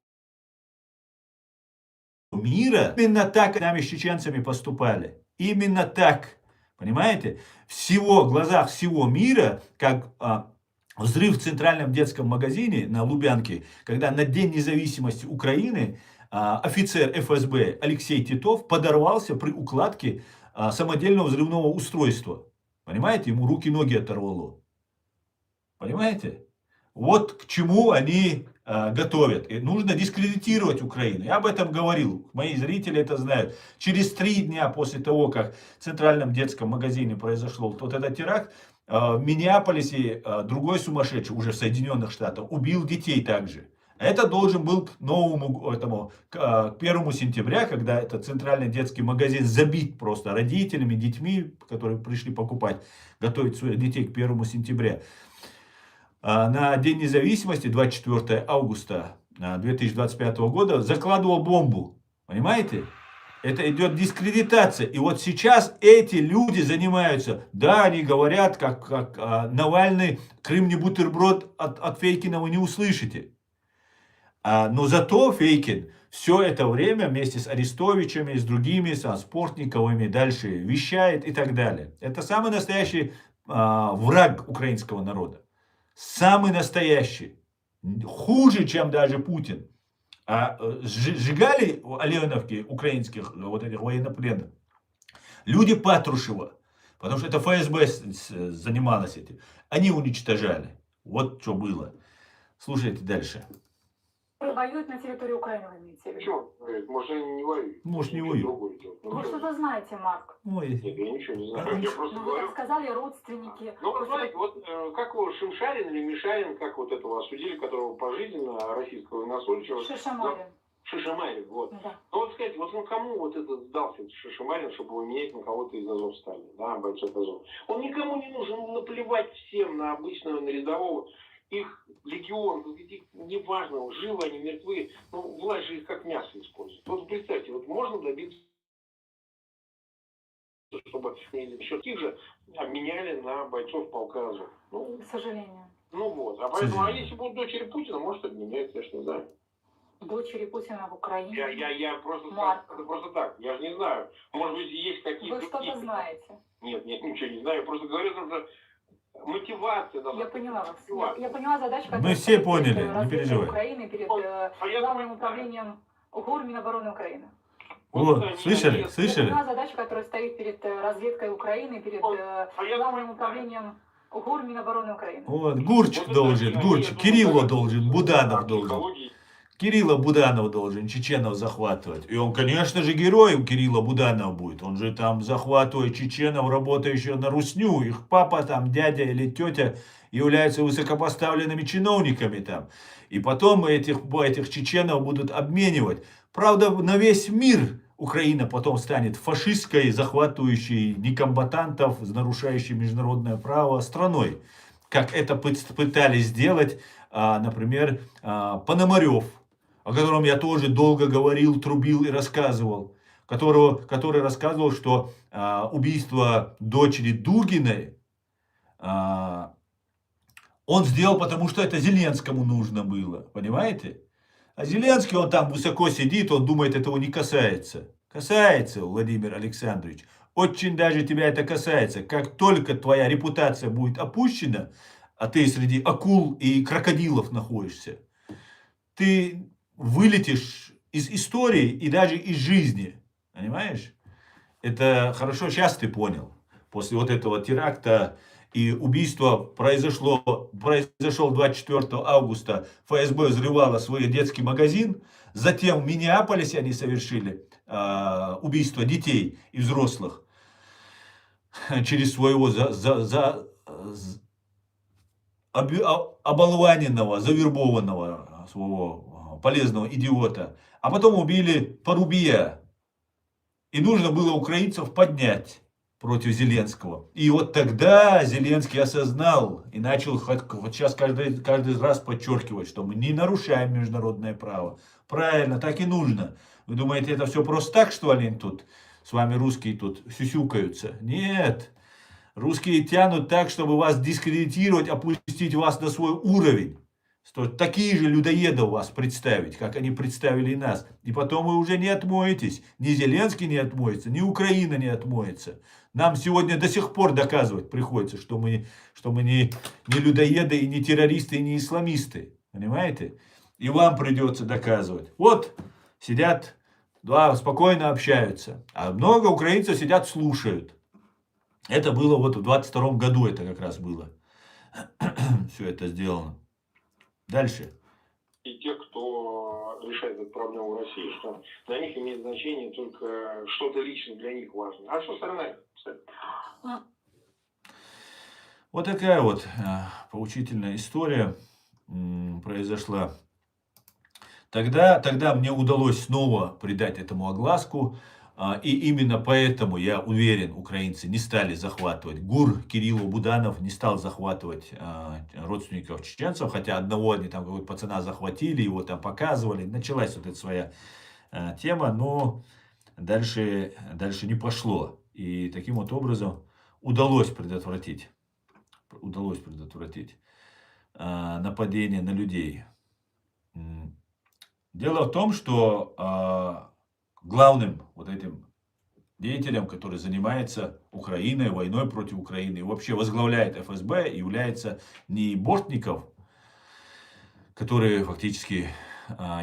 мира именно так нами с чеченцами поступали. Именно так. Понимаете? В глазах всего мира, как взрыв в центральном детском магазине на Лубянке, когда на День независимости Украины офицер ФСБ Алексей Титов подорвался при укладке самодельного взрывного устройства. Понимаете? Ему руки-ноги оторвало. Понимаете? Вот к чему они готовят. И нужно дискредитировать Украину. Я об этом говорил. Мои зрители это знают. Через 3 дня после того, как в центральном детском магазине произошел вот этот теракт, в Миннеаполисе другой сумасшедший, уже в Соединенных Штатах, убил детей также. Это должен был к 1 сентября, когда этот центральный детский магазин забит просто родителями, детьми, которые пришли покупать, готовить своих детей к 1 сентября. На День независимости, 24 августа 2025 года, закладывал бомбу. Понимаете? Это идет дискредитация. И вот сейчас эти люди занимаются, да, они говорят, как Навальный, Крым не бутерброд, от Фейкина вы не услышите. Но зато Фейкин все это время вместе с Арестовичами, с другими, со Спортниковыми дальше вещает и так далее. Это самый настоящий враг украинского народа. Самый настоящий. Хуже, чем даже Путин. Сжигали Аленовки украинских вот этих военнопленных люди Патрушева. Потому что это ФСБ занималась этим. Они уничтожали. Вот что было. Слушайте дальше. Воюют на территории Украины, вы имеете в виду? Почему? Может, они не воюют? Может, не Ничего воюют. другое делать. Вы что-то знаете, Марк? Ой. Нет, я ничего не знаю. Я просто Ну, вы говорю. так сказали, родственники. Ну, вы знаете, вот как его Шимшарин или Мишарин, как вот этого осудили, которого пожизненно, российского военнослужащего. Шишамарин. Шишамарин, вот. Да. Ну, вот сказать, вот кому вот этот сдался, этот Шишамарин, чтобы его менять на кого-то из Азовстали, да, бойцов Азов. Он никому не нужен, наплевать всем на обычного, на рядового. Их легион, неважно, живы они, мертвы, ну, власть же их как мясо использует. Вот представьте, вот можно добиться, чтобы еще таких же обменяли на бойцов полка Азов. Ну, К сожалению. ну вот, а поэтому, а если будут дочери Путина, может обменять, я ж не знаю. Дочери Путина в Украине. Я просто, Марк. это просто так, я же не знаю. Может быть, есть какие-то... Вы что-то знаете. Нет, ничего не знаю, я просто говорю, что мотивация должна Я поняла вас. мотивация. Я поняла задачу, Мы которая все стоит поняли, перед не разведкой переживай. Украины, перед я главным думаю, управлением ГУР Минобороны Украины. Вот, они- слышали? они- Слышали? Я поняла задачу, которая стоит перед разведкой Украины, перед я главным думаю, управлением ГУР Минобороны Украины. Вот, Гурчик Вот это должен, они, Гурчик, я думаю, Кирилло так, должен, Буданов должен. психологии. Кирилла Буданов должен чеченов захватывать. И он, конечно же, героем Кирилла Буданова будет. Он же там захватывает чеченов, работающих на Русню. Их папа там, дядя или тетя являются высокопоставленными чиновниками там. И потом этих чеченов будут обменивать. Правда, на весь мир Украина потом станет фашистской, захватывающей некомбатантов, нарушающей международное право страной. Как это пытались сделать, например, Пономарев, о котором я тоже долго говорил, трубил и рассказывал, который рассказывал, что убийство дочери Дугиной он сделал, потому что это Зеленскому нужно было, понимаете? А Зеленский, он там высоко сидит, он думает, этого не касается. Касается, Владимир Александрович. Очень даже тебя это касается. Как только твоя репутация будет опущена, а ты среди акул и крокодилов находишься, ты вылетишь из истории и даже из жизни. Понимаешь? Это хорошо, сейчас ты понял. После вот этого теракта и убийства произошел 24 августа. ФСБ взрывало свой детский магазин. Затем в Миннеаполисе они совершили убийство детей и взрослых через своего оболваненного, завербованного своего полезного идиота. А потом убили Порубия. И нужно было украинцев поднять против Зеленского. И вот тогда Зеленский осознал и начал вот сейчас каждый раз подчеркивать, что мы не нарушаем международное право. Правильно, так и нужно. Вы думаете, это все просто так, что они тут с вами русские тут сюсюкаются? Нет. Русские тянут так, чтобы вас дискредитировать, опустить вас на свой уровень. что такие же людоеды у вас представить, как они представили и нас. И потом вы уже не отмоетесь. Ни Зеленский не отмоется, ни Украина не отмоется. Нам сегодня до сих пор доказывать приходится, что мы не людоеды, и не террористы, и не исламисты. Понимаете? И вам придется доказывать. Вот сидят, да, спокойно общаются. А много украинцев сидят, слушают. Это было вот в 22 году, это как раз было. Все это сделано. Дальше. И тех, кто решает эту проблему в России, что для них имеет значение только что-то лично для них важно. А все остальное? Вот такая вот поучительная история произошла. Тогда мне удалось снова придать этому огласку. И именно поэтому, я уверен, украинцы не стали захватывать. ГУР Кирилло Буданов не стал захватывать родственников чеченцев. Хотя одного они там какого-то пацана захватили, его там показывали. Началась вот эта своя тема, но дальше не пошло. И таким вот образом удалось предотвратить нападение на людей. Дело в том, что главным вот этим деятелем, который занимается Украиной, войной против Украины, и вообще возглавляет ФСБ, является не Бортников, который фактически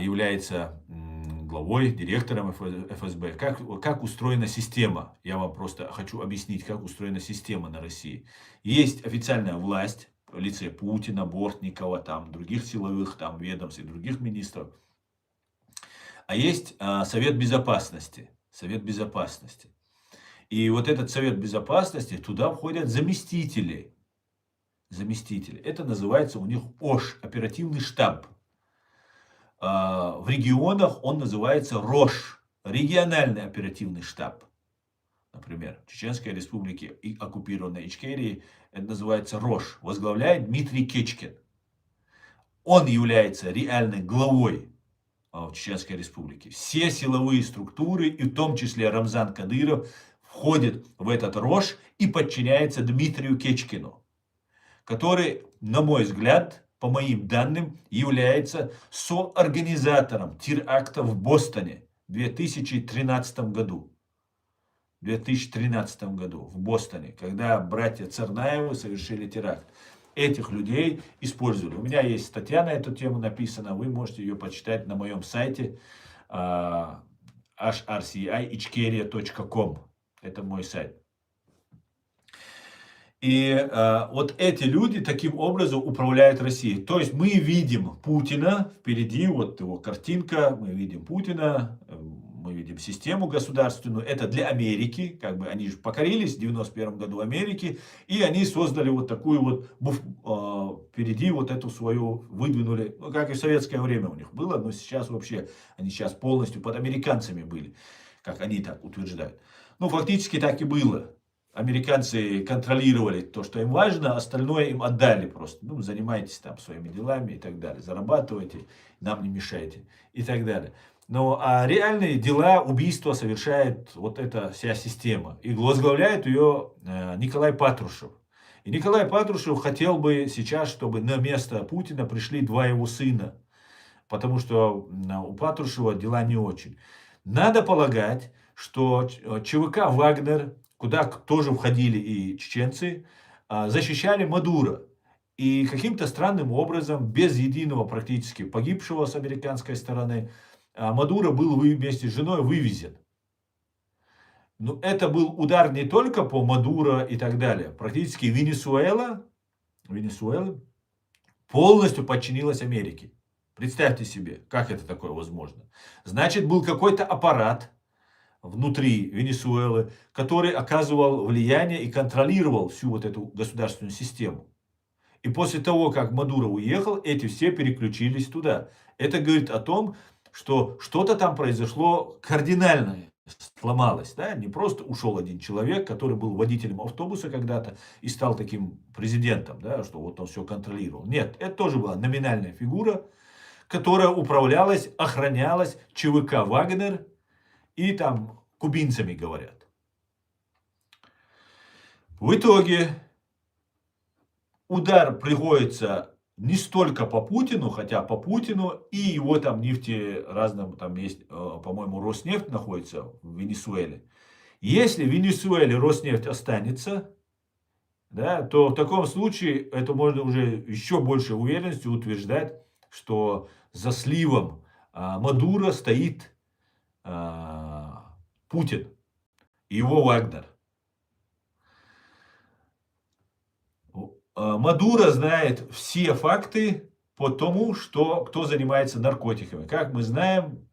является главой, директором ФСБ. Как устроена система? Я вам просто хочу объяснить, как устроена система на России. Есть официальная власть в лице Путина, Бортникова, там, других силовых там, ведомств и других министров. А есть Совет Безопасности. Совет Безопасности. И вот этот Совет Безопасности, туда входят заместители. Заместители. Это называется у них ОШ, оперативный штаб. В регионах он называется РОШ, региональный оперативный штаб. Например, в Чеченской Республике и оккупированной Ичкерии это называется РОШ. Возглавляет Дмитрий Кечкин. Он является реальной главой в Чеченской Республике. Все силовые структуры, и в том числе Рамзан Кадыров, входят в этот РОШ и подчиняется Дмитрию Кечкину, который, на мой взгляд, по моим данным, является соорганизатором теракта в Бостоне в 2013 году. В 2013 году в Бостоне, когда братья Царнаевы совершили теракт. Этих людей использовали. У меня есть статья на эту тему написана, вы можете ее почитать на моем сайте hrciichkeria.com. Это мой сайт. И вот эти люди таким образом управляют Россией. То есть мы видим Путина, впереди вот его картинка, мы видим Путина, мы видим систему государственную. Это для Америки, как бы они же покорились в 91 году Америки, и они создали вот такую вот, впереди вот эту свою выдвинули, ну, как и в советское время у них было, но сейчас вообще, они сейчас полностью под американцами были, как они так утверждают. Ну, фактически так и было. Американцы контролировали то, что им важно, остальное им отдали просто. Ну, занимайтесь там своими делами и так далее. Зарабатывайте, нам не мешайте и так далее. Но а реальные дела, убийства совершает вот эта вся система. И возглавляет ее Николай Патрушев. И Николай Патрушев хотел бы сейчас, чтобы на место Путина пришли два его сына. Потому что у Патрушева дела не очень. Надо полагать, что ЧВК «Вагнер», куда тоже входили и чеченцы, защищали Мадуро. И каким-то странным образом, без единого практически погибшего с американской стороны, Мадуро был вместе с женой вывезен. Но это был удар не только по Мадуро и так далее. Практически Венесуэла полностью подчинилась Америке. Представьте себе, как это такое возможно. Значит, был какой-то аппарат внутри Венесуэлы, который оказывал влияние и контролировал всю вот эту государственную систему. И после того, как Мадуро уехал, эти все переключились туда. Это говорит о том, что что-то там произошло кардинальное, сломалось. Да? Не просто ушел один человек, который был водителем автобуса когда-то и стал таким президентом, да? Что вот он все контролировал. Нет, это тоже была номинальная фигура, которая управлялась, охранялась ЧВК «Вагнер» и там кубинцами, говорят. В итоге удар приходится не столько по Путину, хотя по Путину и его там нефти разным, там есть, по-моему, Роснефть находится в Венесуэле. Если в Венесуэле Роснефть останется, да, то в таком случае это можно уже еще больше уверенностью утверждать, что за сливом Мадуро стоит Путин и его Вагнер. Мадуро знает все факты по тому, кто занимается наркотиками. Как мы знаем,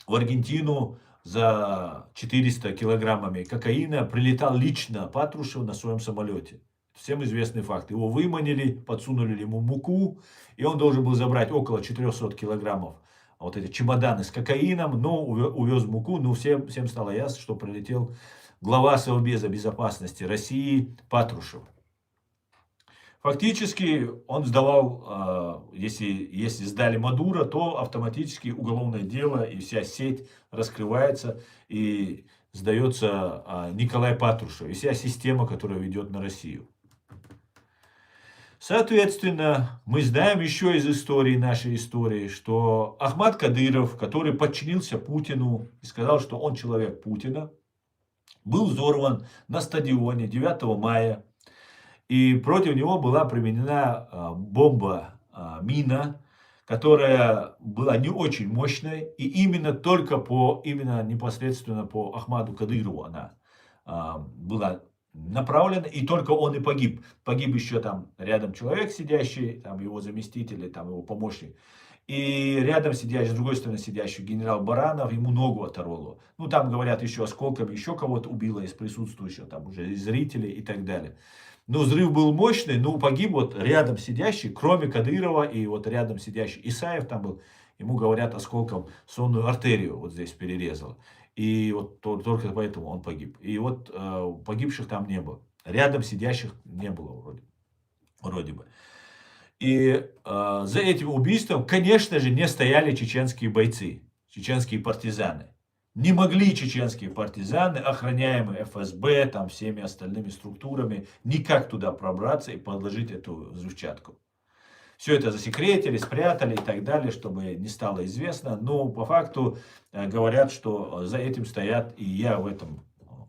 в Аргентину за 400 килограммами кокаина прилетал лично Патрушев на своем самолете. Всем известный факт. Его выманили, подсунули ему муку, и он должен был забрать около 400 килограммов. Вот эти чемоданы с кокаином, но увез муку. Ну, всем стало ясно, что прилетел глава Совбеза безопасности России Патрушев. Фактически он сдавал, если сдали Мадуро, то автоматически уголовное дело и вся сеть раскрывается и сдается Николай Патрушев и вся система, которая ведет на Россию. Соответственно, мы знаем еще из истории, нашей истории, что Ахмад Кадыров, который подчинился Путину и сказал, что он человек Путина, был взорван на стадионе 9 мая. И против него была применена бомба, мина, которая была не очень мощной. И именно непосредственно по Ахмаду Кадырову она была направлена. И только он и погиб. Погиб еще там рядом человек сидящий, там его заместитель, там его помощник. И рядом сидящий, с другой стороны сидящий генерал Баранов, ему ногу оторвало. Ну там говорят еще осколками, еще кого-то убило из присутствующих, там уже из зрителей и так далее. Но взрыв был мощный, но погиб вот рядом сидящий, кроме Кадырова, и вот рядом сидящий Исаев там был, ему говорят осколком сонную артерию вот здесь перерезало. И вот только поэтому он погиб. И вот погибших там не было. Рядом сидящих не было вроде бы. И за этим убийством, конечно же, не стояли чеченские бойцы, чеченские партизаны. Не могли чеченские партизаны, охраняемые ФСБ, там, всеми остальными структурами, никак туда пробраться и подложить эту взрывчатку. Все это засекретили, спрятали и так далее, чтобы не стало известно. Но по факту говорят, что за этим стоят, и я в этом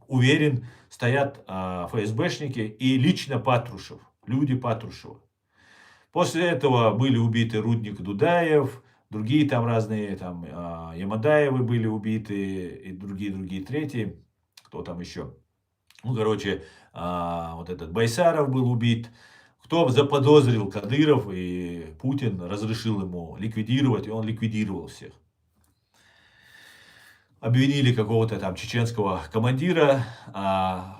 уверен, стоят ФСБшники и лично Патрушев, люди Патрушева. После этого были убиты Рудник Дудаев, другие там разные, там Ямадаевы были убиты, и другие, третьи, кто там еще. Ну, короче, вот этот Байсаров был убит. Кто заподозрил Кадыров, и Путин разрешил ему ликвидировать, и он ликвидировал всех. Обвинили какого-то там чеченского командира,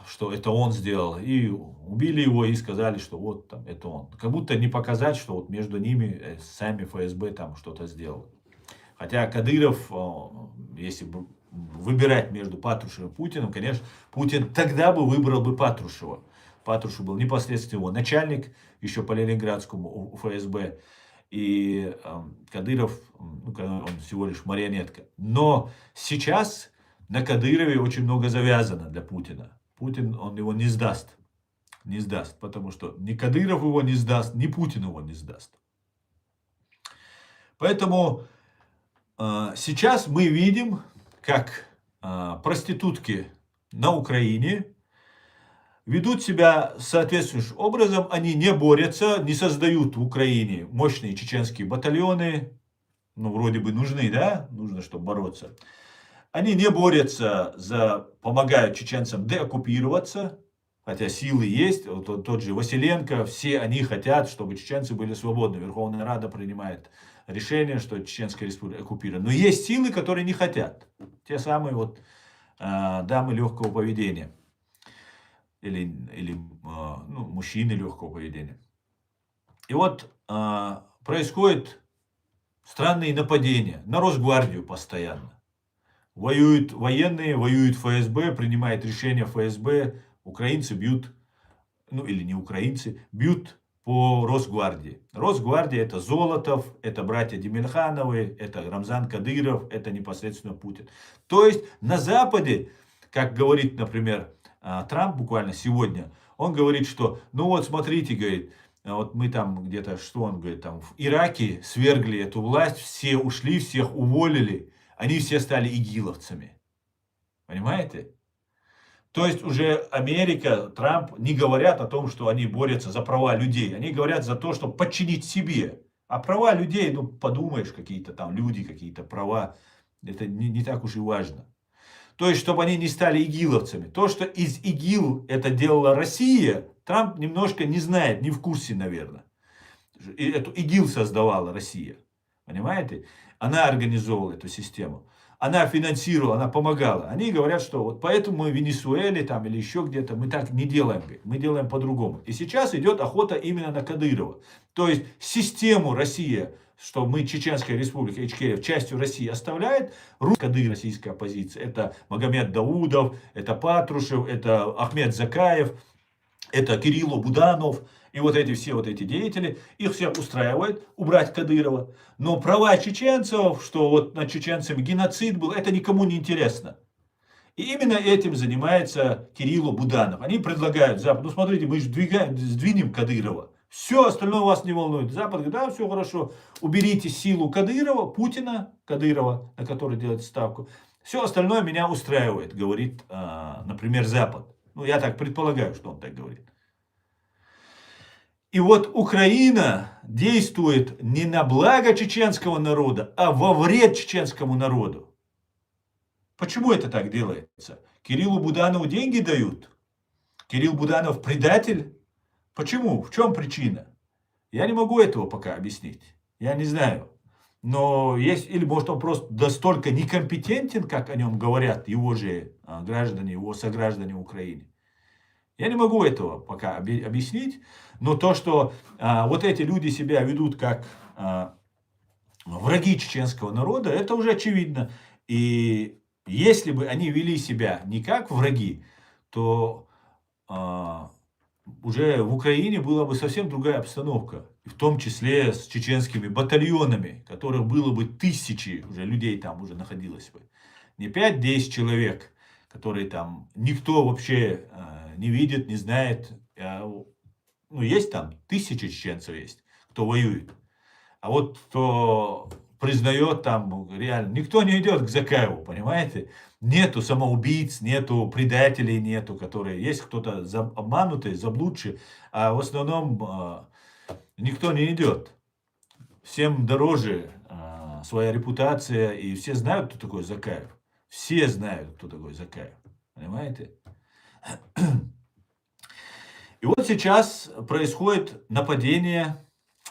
что это он сделал, и убили его, и сказали, что вот там это он. Как будто не показать, что вот между ними сами ФСБ там что-то сделал. Хотя Кадыров, если выбирать между Патрушевым и Путиным, конечно, Путин тогда бы выбрал бы Патрушева. Патрушев был непосредственно его начальник, еще по Ленинградскому ФСБ. И Кадыров, ну, он всего лишь марионетка. Но сейчас на Кадырове очень много завязано для Путина. Путин, он его не сдаст. Не сдаст, потому что ни Кадыров его не сдаст, ни Путин его не сдаст. Поэтому сейчас мы видим, как проститутки на Украине ведут себя соответствующим образом, они не борются, не создают в Украине мощные чеченские батальоны, ну, вроде бы нужны, да, нужно, чтобы бороться. Они не борются, помогают чеченцам деоккупироваться, хотя силы есть, вот тот же Василенко, все они хотят, чтобы чеченцы были свободны. Верховная Рада принимает решение, что Чеченская Республика оккупирована. Но есть силы, которые не хотят. Те самые вот дамы легкого поведения. Или мужчины легкого поведения. И вот происходят странные нападения на Росгвардию постоянно. Воюют военные, воюют ФСБ, принимает решение ФСБ, украинцы бьют, ну или не украинцы, бьют по Росгвардии. Росгвардия это Золотов, это братья Демирхановы, это Рамзан Кадыров, это непосредственно Путин. То есть на Западе, как говорит, например, Трамп буквально сегодня, он говорит, что, ну вот смотрите, говорит, вот мы там где-то, что он говорит, там в Ираке свергли эту власть, все ушли, всех уволили, они все стали игиловцами. Понимаете? То есть уже Америка, Трамп не говорят о том, что они борются за права людей. Они говорят за то, чтобы подчинить себе. А права людей, ну подумаешь, какие-то там люди, какие-то права, это не так уж и важно. То есть, чтобы они не стали игиловцами. То, что из ИГИЛ это делала Россия, Трамп немножко не знает, не в курсе, наверное. И эту ИГИЛ создавала Россия. Понимаете? Она организовывала эту систему. Она финансировала, она помогала. Они говорят, что вот поэтому мы в Венесуэле там, или еще где-то мы так не делаем. Мы делаем по-другому. И сейчас идет охота именно на Кадырова. То есть систему Россия, что мы, Чеченская республика, Ичкерия, частью России оставляет, Кадыр, российская оппозиция. Это Магомед Даудов, это Патрушев, это Ахмед Закаев, это Кирилло Буданов. И вот эти все вот эти деятели, их всех устраивает убрать Кадырова. Но права чеченцев, что вот над чеченцами геноцид был, это никому не интересно. И именно этим занимается Кирилло Буданов. Они предлагают Запад, ну смотрите, мы же сдвинем Кадырова. Все остальное вас не волнует. Запад говорит, да, все хорошо, уберите силу Кадырова, Путина, Кадырова, на который делает ставку. Все остальное меня устраивает, говорит, например, Запад. Ну, я так предполагаю, что он так говорит. И вот Украина действует не на благо чеченского народа, а во вред чеченскому народу. Почему это так делается? Кириллу Буданову деньги дают? Кирилл Буданов предатель? Почему? В чем причина? Я не могу этого пока объяснить. Я не знаю. Но есть, или может он просто настолько некомпетентен, как о нем говорят его же граждане, его сограждане в Украине. Я не могу этого пока объяснить, но то, что вот эти люди себя ведут как враги чеченского народа, это уже очевидно. И если бы они вели себя не как враги, то уже в Украине была бы совсем другая обстановка. В том числе с чеченскими батальонами, которых было бы тысячи уже людей там уже находилось бы. Не 5-10 человек, которые там никто вообще не видит, не знает. Ну, есть там тысячи чеченцев есть, кто воюет. А вот кто признает там реально, никто не идет к Закаеву, понимаете? Нету самоубийц, нету предателей, нету, которые есть кто-то обманутый, заблудший, а в основном никто не идет. Всем дороже своя репутация, и все знают, кто такой Закаев. Все знают, кто такой Закаев. Понимаете? И вот сейчас происходит нападение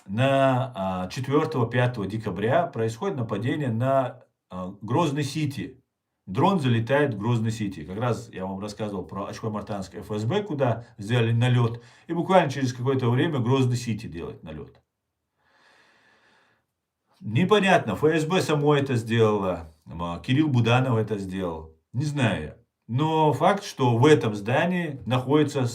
на 4-5 декабря, происходит нападение на Грозный-Сити. Дрон залетает в Грозный-Сити. Как раз я вам рассказывал про Очко-Мартанское ФСБ, куда сделали налет. И буквально через какое-то время Грозный-Сити делает налет. Непонятно, ФСБ само это сделало, Кирилл Буданов это сделал. Не знаю. Но факт, что в этом здании находится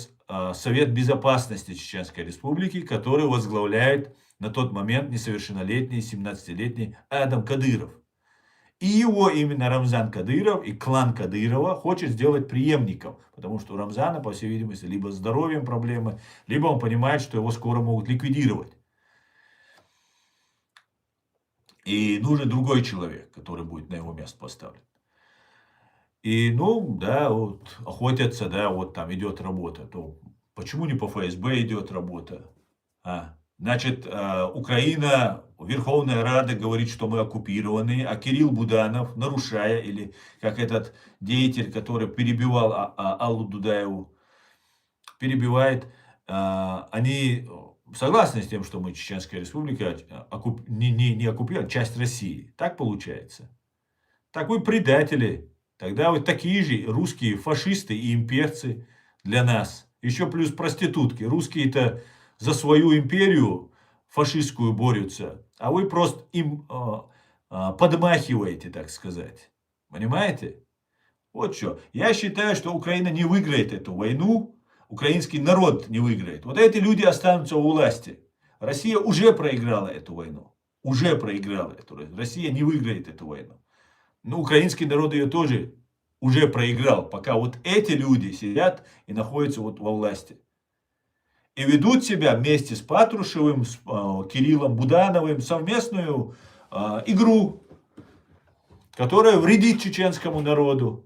Совет Безопасности Чеченской Республики, который возглавляет на тот момент несовершеннолетний, 17-летний Адам Кадыров. И его именно Рамзан Кадыров и клан Кадырова хочет сделать преемником. Потому что у Рамзана, по всей видимости, либо с здоровьем проблемы, либо он понимает, что его скоро могут ликвидировать. И нужен другой человек, который будет на его место поставлен. И, ну, да, вот охотятся, да, вот там идет работа. То почему не по ФСБ идет работа? Значит, Украина, Верховная Рада говорит, что мы оккупированы, а Кирилл Буданов, нарушая, или как этот деятель, который перебивал Аллу Дудаеву, перебивает, они согласны с тем, что мы, Чеченская Республика, не оккупирована, часть России. Так получается. Так вы предатели. Тогда вот такие же русские фашисты и имперцы для нас. Еще плюс проститутки. Русские-то за свою империю фашистскую борются, а вы просто им подмахиваете, так сказать. Понимаете? Вот что. Я считаю, что Украина не выиграет эту войну, украинский народ не выиграет. Вот эти люди останутся у власти. Россия уже проиграла эту войну. Уже проиграла эту войну. Россия не выиграет эту войну. Но украинский народ ее тоже уже проиграл, пока вот эти люди сидят и находятся вот во власти. и ведут себя вместе с Патрушевым, с Кириллом Будановым совместную игру, которая вредит чеченскому народу.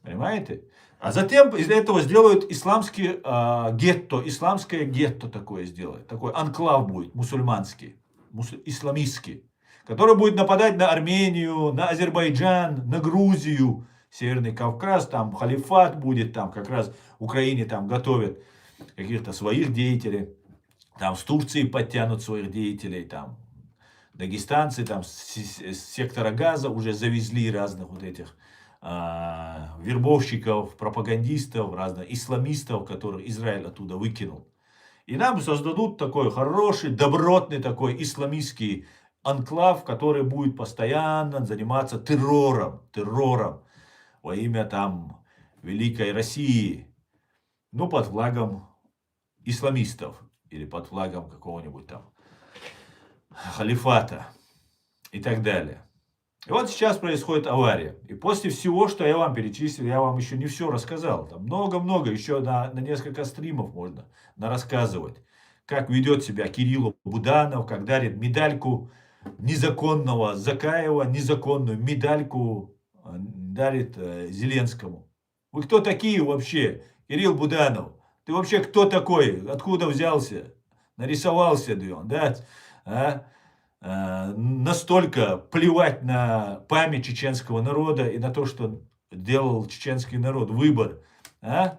Понимаете? А затем из этого сделают исламский гетто, исламское гетто такое сделают. Такой анклав будет мусульманский, исламистский, который будет нападать на Армению, на Азербайджан, на Грузию, Северный Кавказ, там халифат будет, там как раз в Украине там готовят каких-то своих деятелей, там с Турции подтянут своих деятелей, там дагестанцы, там с сектора Газа уже завезли разных вот этих вербовщиков, пропагандистов, разных исламистов, которых Израиль оттуда выкинул. И нам создадут такой хороший, добротный такой исламистский анклав, который будет постоянно заниматься террором во имя там Великой России, ну, под флагом исламистов или под флагом какого-нибудь там халифата и так далее. И вот сейчас происходит авария. И после всего, что я вам перечислил, я вам еще не все рассказал. Там много-много, еще на несколько стримов можно рассказывать. Как ведет себя Кирилл Буданов, как дарит медальку незаконного Закаева, незаконную медальку дарит Зеленскому. Вы кто такие вообще, Кирилл Буданов? Ты вообще кто такой? Откуда взялся? Нарисовался, да? Настолько плевать на память чеченского народа и на то, что делал чеченский народ выбор. Там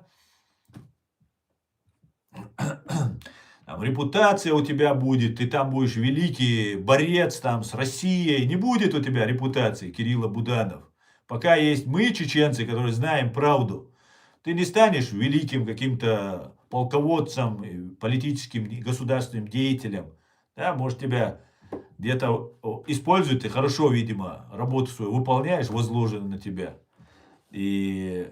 репутация у тебя будет, ты там будешь великий борец там с Россией. Не будет у тебя репутации, Кирилла Буданов. Пока есть мы, чеченцы, которые знаем правду, ты не станешь великим каким-то полководцем, политическим, государственным деятелем. Да, может, тебя где-то используют, ты хорошо, видимо, работу свою выполняешь, возложенную на тебя. И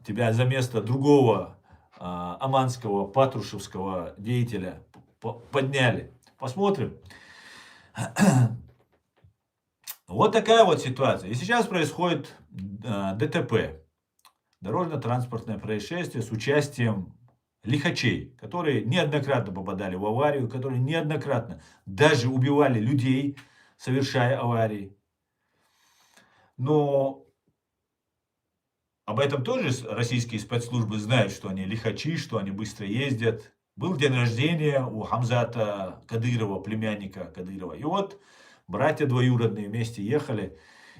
тебя за место другого аманского, патрушевского деятеля подняли. Посмотрим. Вот такая вот ситуация. И сейчас происходит ДТП. Дорожно-транспортное происшествие с участием лихачей, которые неоднократно попадали в аварию, которые неоднократно даже убивали людей, совершая аварии. Но об этом тоже российские спецслужбы знают, что они лихачи, что они быстро ездят. Был день рождения у Хамзата Кадырова, племянника Кадырова. И вот братья двоюродные вместе ехали.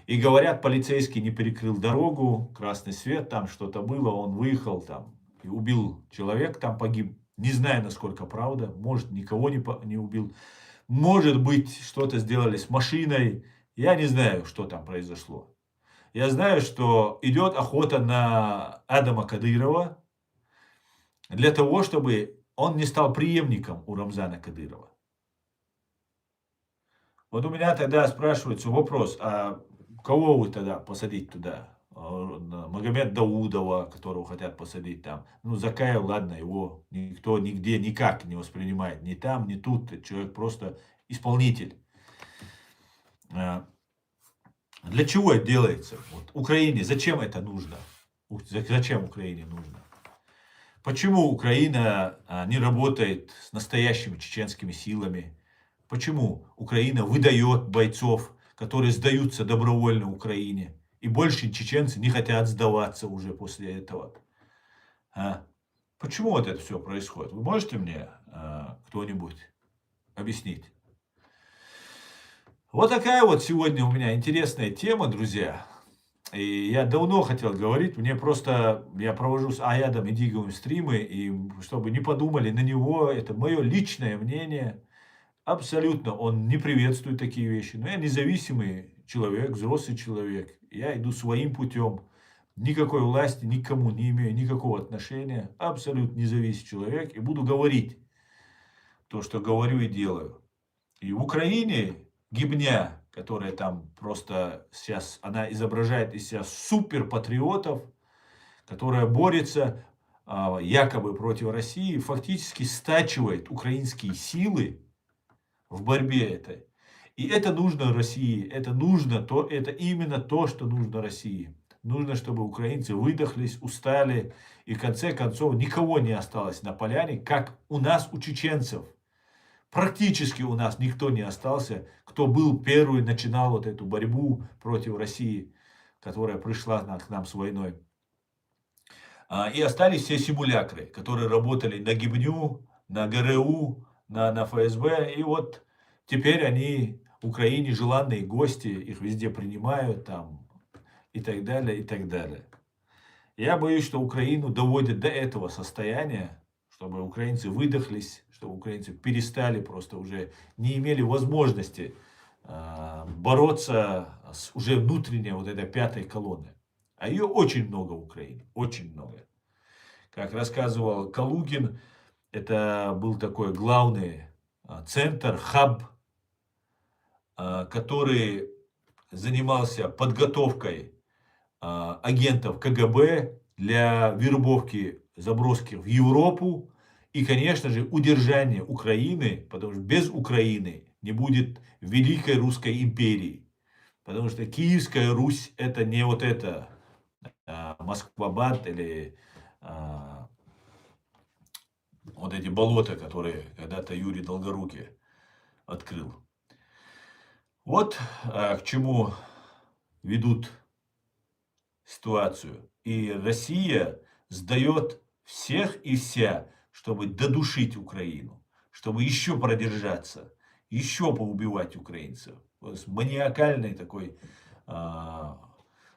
И говорят, полицейский не перекрыл дорогу, красный свет, там что-то было, он выехал там. И убил человек, там погиб. Не знаю, насколько правда. Может, никого не убил. Может быть, что-то сделали с машиной. Я не знаю, что там произошло. Я знаю, что идет охота на Адама Кадырова для того, чтобы он не стал преемником у Рамзана Кадырова. Вот у меня тогда спрашивается вопрос, а кого вы тогда посадить туда? Магомед Даудова, которого хотят посадить там. Ну, Закаев, ладно, его никто нигде никак не воспринимает. Ни там, ни тут. Человек просто исполнитель. Для чего это делается? Вот, Украине зачем это нужно? Зачем Украине нужно? Почему Украина не работает с настоящими чеченскими силами? Почему Украина выдает бойцов, которые сдаются добровольно Украине? И больше чеченцы не хотят сдаваться уже после этого. Почему вот это все происходит? Вы можете мне кто-нибудь объяснить? Вот такая вот сегодня у меня интересная тема, друзья. И я давно хотел говорить, я провожу с Аядом Идиговым стримы, и чтобы не подумали на него, это мое личное мнение. Абсолютно он не приветствует такие вещи. Но я независимый человек, взрослый человек. Я иду своим путем. Никакой власти никому не имею никакого отношения. Абсолютно независимый человек. И буду говорить то, что говорю и делаю. И в Украине гибня, которая там просто сейчас, она изображает из себя суперпатриотов, которая борется якобы против России, фактически стачивает украинские силы в борьбе этой. И это нужно России, это именно то, что нужно России. Нужно, чтобы украинцы выдохлись, устали, и в конце концов никого не осталось на поляне, как у нас, у чеченцев. Практически у нас никто не остался, кто был первый, начинал вот эту борьбу против России, которая пришла к нам с войной. И остались все симулякры, которые работали на ГИБНЮ, на ГРУ, на ФСБ. И вот теперь они Украине желанные гости, их везде принимают там и так далее, и так далее. Я боюсь, что Украину доводят до этого состояния, чтобы украинцы выдохлись, чтобы украинцы перестали, просто уже не имели возможности бороться с уже внутренней вот этой пятой колонной. А ее очень много в Украине, очень много. Как рассказывал Калугин, это был такой главный центр, хаб, который занимался подготовкой агентов КГБ для вербовки, заброски в Европу и, конечно же, удержания Украины, потому что без Украины не будет Великой Русской империи. Потому что Киевская Русь – это не вот это Москва-Бад или вот эти болота, которые когда-то Юрий Долгорукий открыл. Вот к чему ведут ситуацию. И Россия сдает всех и вся, чтобы додушить Украину, чтобы еще продержаться, еще поубивать украинцев. С маниакальной такой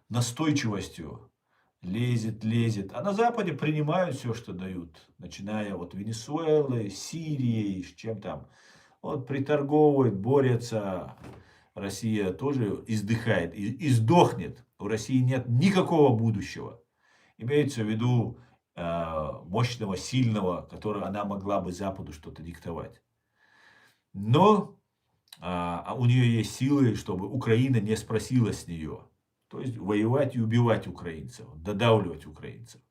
настойчивостью лезет. А на Западе принимают все, что дают, начиная от Венесуэлы, Сирии, с чем там. Вот приторговывают, борются. Россия тоже издыхает и сдохнет. У России нет никакого будущего. Имеется в виду мощного, сильного, которого она могла бы Западу что-то диктовать. Но у нее есть силы, чтобы Украина не спросила с нее. То есть воевать и убивать украинцев, додавливать украинцев.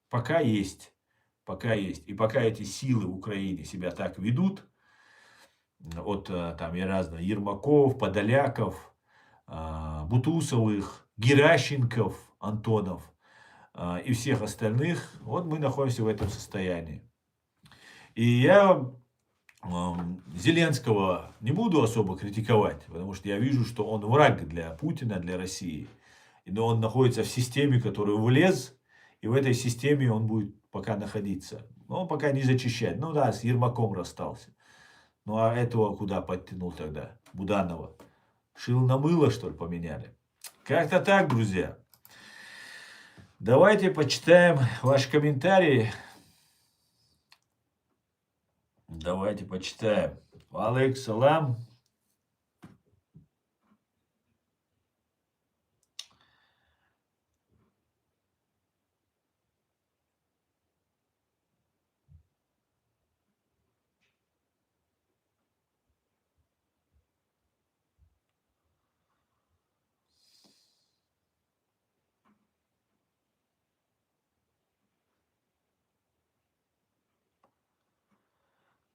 Пока есть. И пока эти силы в Украине себя так ведут, от там и разных Ермаков, Подоляков, Бутусовых, Геращенков, Антонов и всех остальных, вот мы находимся в этом состоянии. И я Зеленского не буду особо критиковать, потому что я вижу, что он враг для Путина, для России. Но он находится в системе, которую влез, и в этой системе он будет пока находиться. Но он пока не зачищает. Ну да, с Ермаком расстался. Ну а этого куда подтянул тогда? Буданова. Шил на мыло, что ли, поменяли? Как-то так, друзья. Давайте почитаем ваши комментарии. Давайте почитаем. Алейкум салам.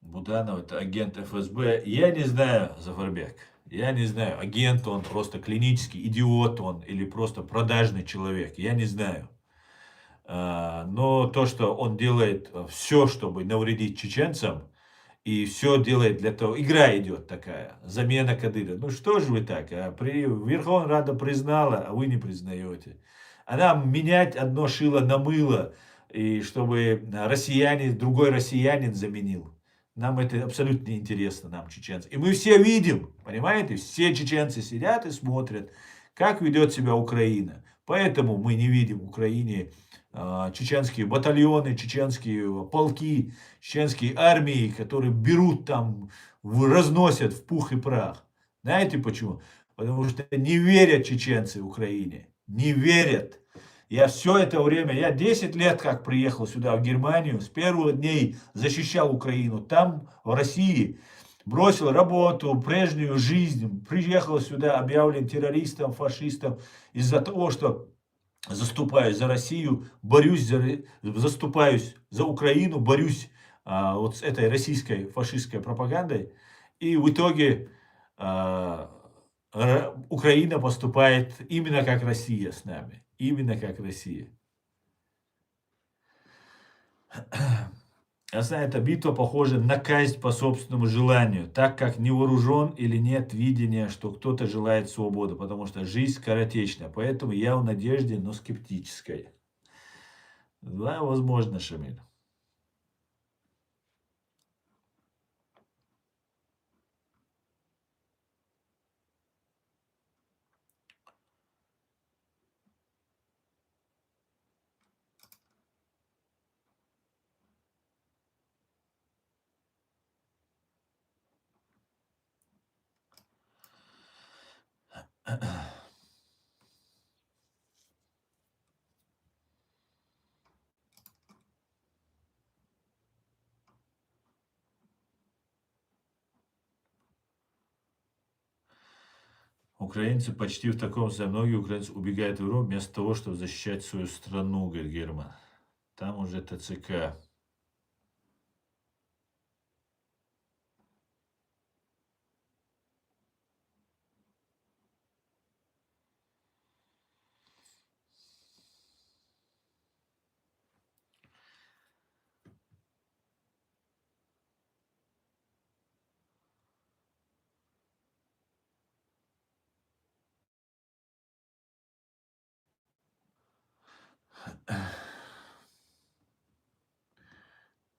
Буданов это агент ФСБ. Я не знаю, Зафарбек. Я не знаю, агент он, просто клинический идиот он или просто продажный человек. Я не знаю. Но то, что он делает все, чтобы навредить чеченцам, и все делает для того, игра идет такая, замена Кадырова. Ну что же вы так? Верховная Рада признала, а вы не признаете. А нам менять одно шило на мыло, и чтобы другой россиянин заменил. Нам это абсолютно не интересно, нам, чеченцы. И мы все видим, понимаете, все чеченцы сидят и смотрят, как ведет себя Украина. Поэтому мы не видим в Украине чеченские батальоны, чеченские полки, чеченские армии, которые берут там, разносят в пух и прах. Знаете почему? Потому что не верят чеченцы в Украине. Не верят. Я все это время, я 10 лет как приехал сюда, в Германию, с первых дней защищал Украину. Там, в России, бросил работу, прежнюю жизнь, приехал сюда, объявлен террористом, фашистом, из-за того, что заступаюсь за Россию, заступаюсь за Украину, борюсь вот с этой российской фашистской пропагандой. И в итоге Украина поступает именно как Россия с нами. именно как Россия. Основная эта битва похожа на казнь по собственному желанию, так как не вооружен или нет видения, что кто-то желает свободы, потому что жизнь скоротечна. Поэтому я в надежде, но скептической. Да, возможно, Шамиль. Украинцы почти в таком состоянии. Многие украинцы убегают в Европу вместо того, чтобы защищать свою страну, говорит Герман. Там уже ТЦК.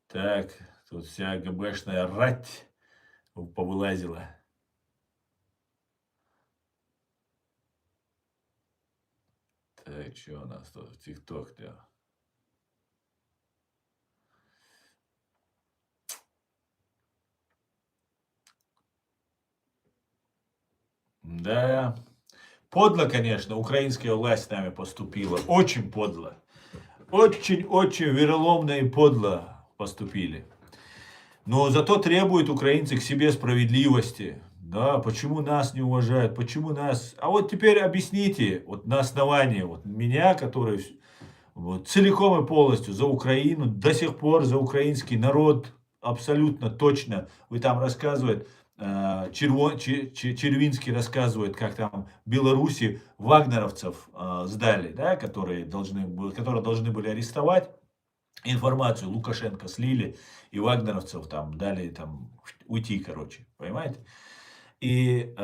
Так, тут вся ГБшная рать повылазила. Так, что у нас тут? ТикТок, да. Да, подло, конечно, украинская власть с нами поступила. Очень подло. Очень-очень вероломно и подло поступили. Но зато требуют украинцы к себе справедливости. Да, почему нас не уважают, почему нас... А вот теперь объясните, вот на основании вот меня, который вот, целиком и полностью за Украину, до сих пор за украинский народ, абсолютно точно. Вы там рассказывает, Червинский рассказывает, как там в Беларуси вагнеровцев сдали, да, которые должны были арестовать. Информацию Лукашенко слили, и вагнеровцев там дали там уйти, короче, понимаете? И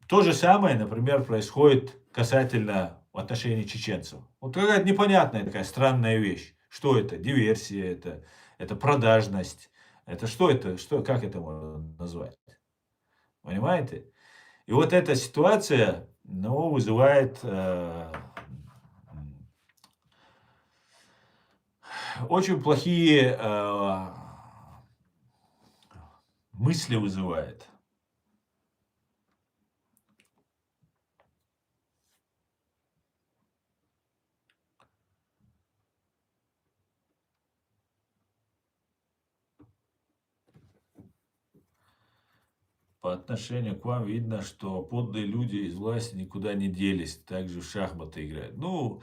то же самое, например, происходит касательно отношений чеченцев. Вот какая-то непонятная такая странная вещь. Что это? Диверсия, это продажность. Это что это? Как это можно назвать? Понимаете? И вот эта ситуация, ну, вызывает очень плохие мысли вызывает. По отношению к вам видно, что подлые люди из власти никуда не делись, также в шахматы играют. Ну,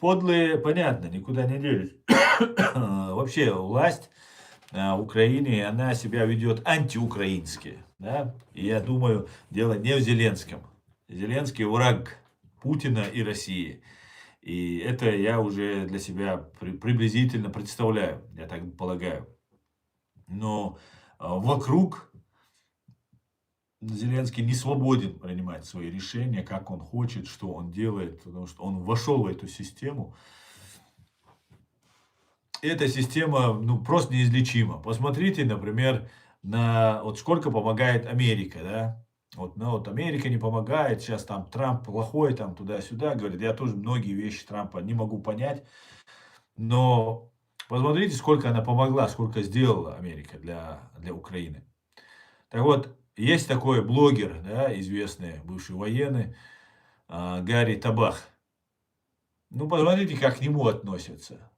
подлые, понятно, никуда не делись. Вообще власть в Украине, она себя ведет антиукраински. Да? И я думаю, дело не в Зеленском. Зеленский враг Путина и России. И это я уже для себя приблизительно представляю, я так полагаю. Но вокруг Зеленский не свободен принимать свои решения, как он хочет, что он делает, потому что он вошел в эту систему. Эта система, ну, просто неизлечима. Посмотрите, например, на вот сколько помогает Америка, да? Вот, ну, вот Америка не помогает, сейчас там Трамп плохой, там туда-сюда, говорит, я тоже многие вещи Трампа не могу понять, но посмотрите, сколько она помогла, сколько сделала Америка для Украины. Так вот, есть такой блогер, да, известный, бывший военный, Гарри Табах. Ну, посмотрите, как к нему относятся.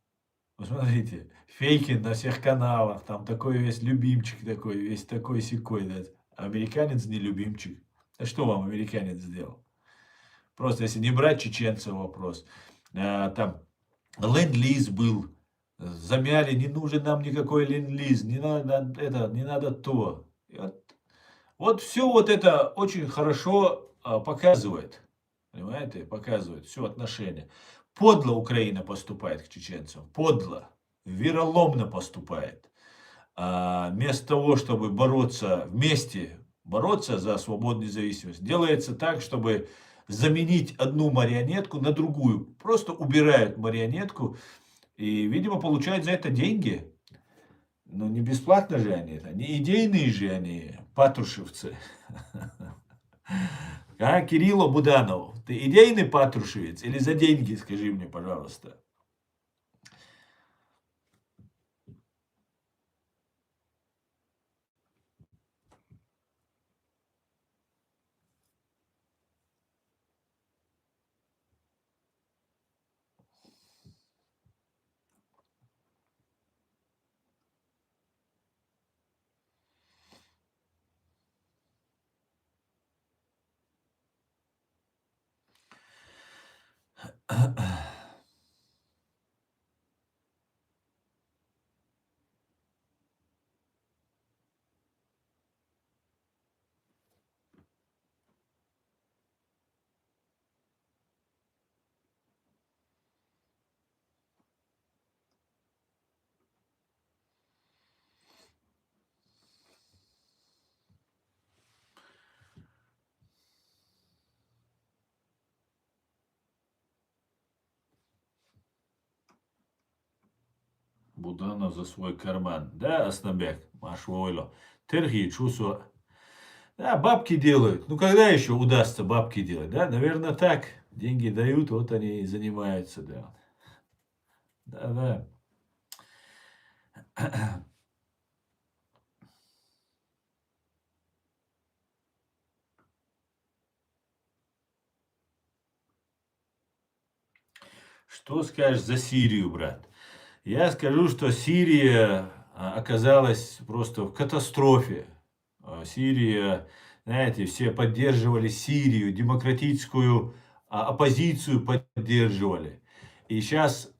Посмотрите, фейки на всех каналах, там такой весь любимчик такой, весь такой сякой, да. Американец не любимчик. А что вам американец сделал? Просто если не брать чеченцев вопрос, там ленд-лиз был, замяли, не нужен нам никакой ленд-лиз, не надо это, не надо то. Вот все вот это очень хорошо показывает. Понимаете? Показывает все отношения. Подло Украина поступает к чеченцам. Подло. Вероломно поступает. Вместо того, чтобы бороться вместе, бороться за свободу и независимость, делается так, чтобы заменить одну марионетку на другую. Просто убирают марионетку и, видимо, получают за это деньги. Но не бесплатно же они идейные же они, патрушевцы. Кирилло Буданов, ты идейный патрушевец или за деньги, скажи мне, пожалуйста. Буданов за свой карман. Да, Аснабек, Машвойло. Терги, чувство. Да, бабки делают. Ну, когда еще удастся бабки делать, да? Наверное, так. Деньги дают, вот они и занимаются, да. Да, да. Что скажешь за Сирию, брат? Я скажу, что Сирия оказалась просто в катастрофе. Сирия, знаете, все поддерживали Сирию, демократическую оппозицию поддерживали. И сейчас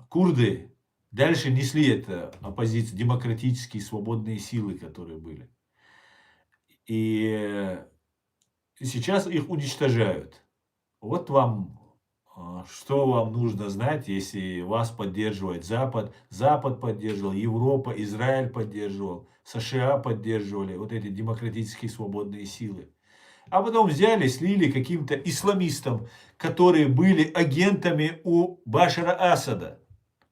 курды дальше несли эту оппозицию, демократические свободные силы, которые были. И сейчас их уничтожают. Вот вам, что вам нужно знать, если вас поддерживает Запад. Запад поддерживал, Европа, Израиль поддерживал, США поддерживали вот эти демократические свободные силы. А потом взяли, слили каким-то исламистам, которые были агентами у Башара Асада.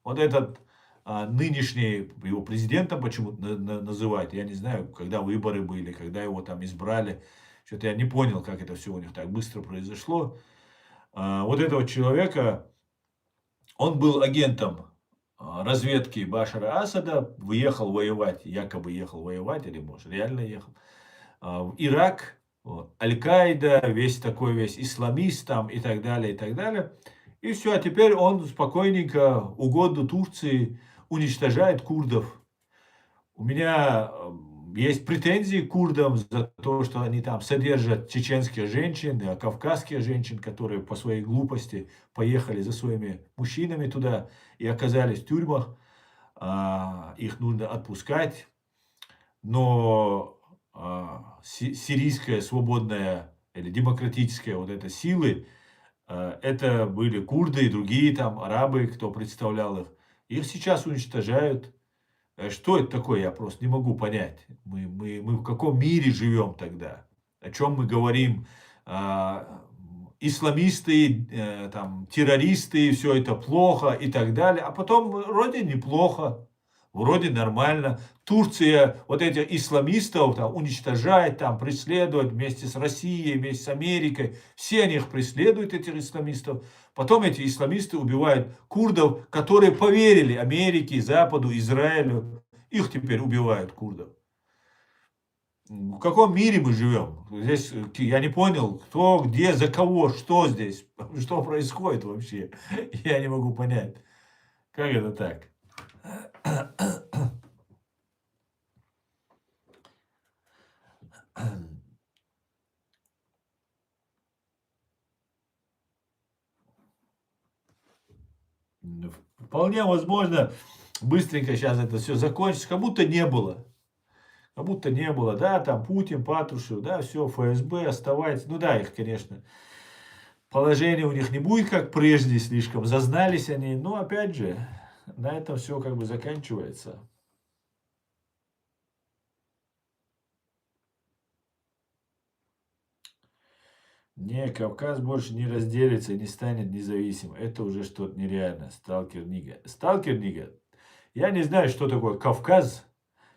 Вот этот нынешний, его президентом почему-то называют, я не знаю, когда выборы были, когда его там избрали. Что-то я не понял, как это все у них так быстро произошло. Вот этого человека, он был агентом разведки Башара Асада, выехал воевать, якобы ехал воевать, или может реально ехал, в Ирак, вот, Аль-Каида, весь исламист там и так далее, и так далее. И все, а теперь он спокойненько, угодно Турции, уничтожает курдов. У меня есть претензии к курдам за то, что они там содержат чеченских женщин, кавказских женщин, которые по своей глупости поехали за своими мужчинами туда и оказались в тюрьмах. Их нужно отпускать. Но сирийская свободная или демократическая вот эта силы, это были курды и другие там арабы, кто представлял их. Их сейчас уничтожают. Что это такое, я просто не могу понять. Мы в каком мире живем тогда? О чем мы говорим? Исламисты, там, террористы, все это плохо и так далее. А потом вроде неплохо, вроде нормально. Турция вот этих исламистов там, уничтожает, там, преследует вместе с Россией, вместе с Америкой. Все они их преследуют, этих исламистов. Потом эти исламисты убивают курдов, которые поверили Америке, Западу, Израилю. Их теперь убивают, курдов. В каком мире мы живем? Здесь я не понял, кто, где, за кого, что здесь, что происходит вообще. Я не могу понять. Как это так? Вполне возможно, быстренько сейчас это все закончится, как будто не было. Как будто не было, да, там Путин, Патрушев, да, все, ФСБ, оставайтесь. Ну да, их, конечно, положение у них не будет как прежде, слишком зазнались они. Но опять же, на этом все как бы заканчивается. Не, Кавказ больше не разделится и не станет независимым. Это уже что-то нереальное. Сталкер Нига. Сталкер Нига. Я не знаю, что такое Кавказ.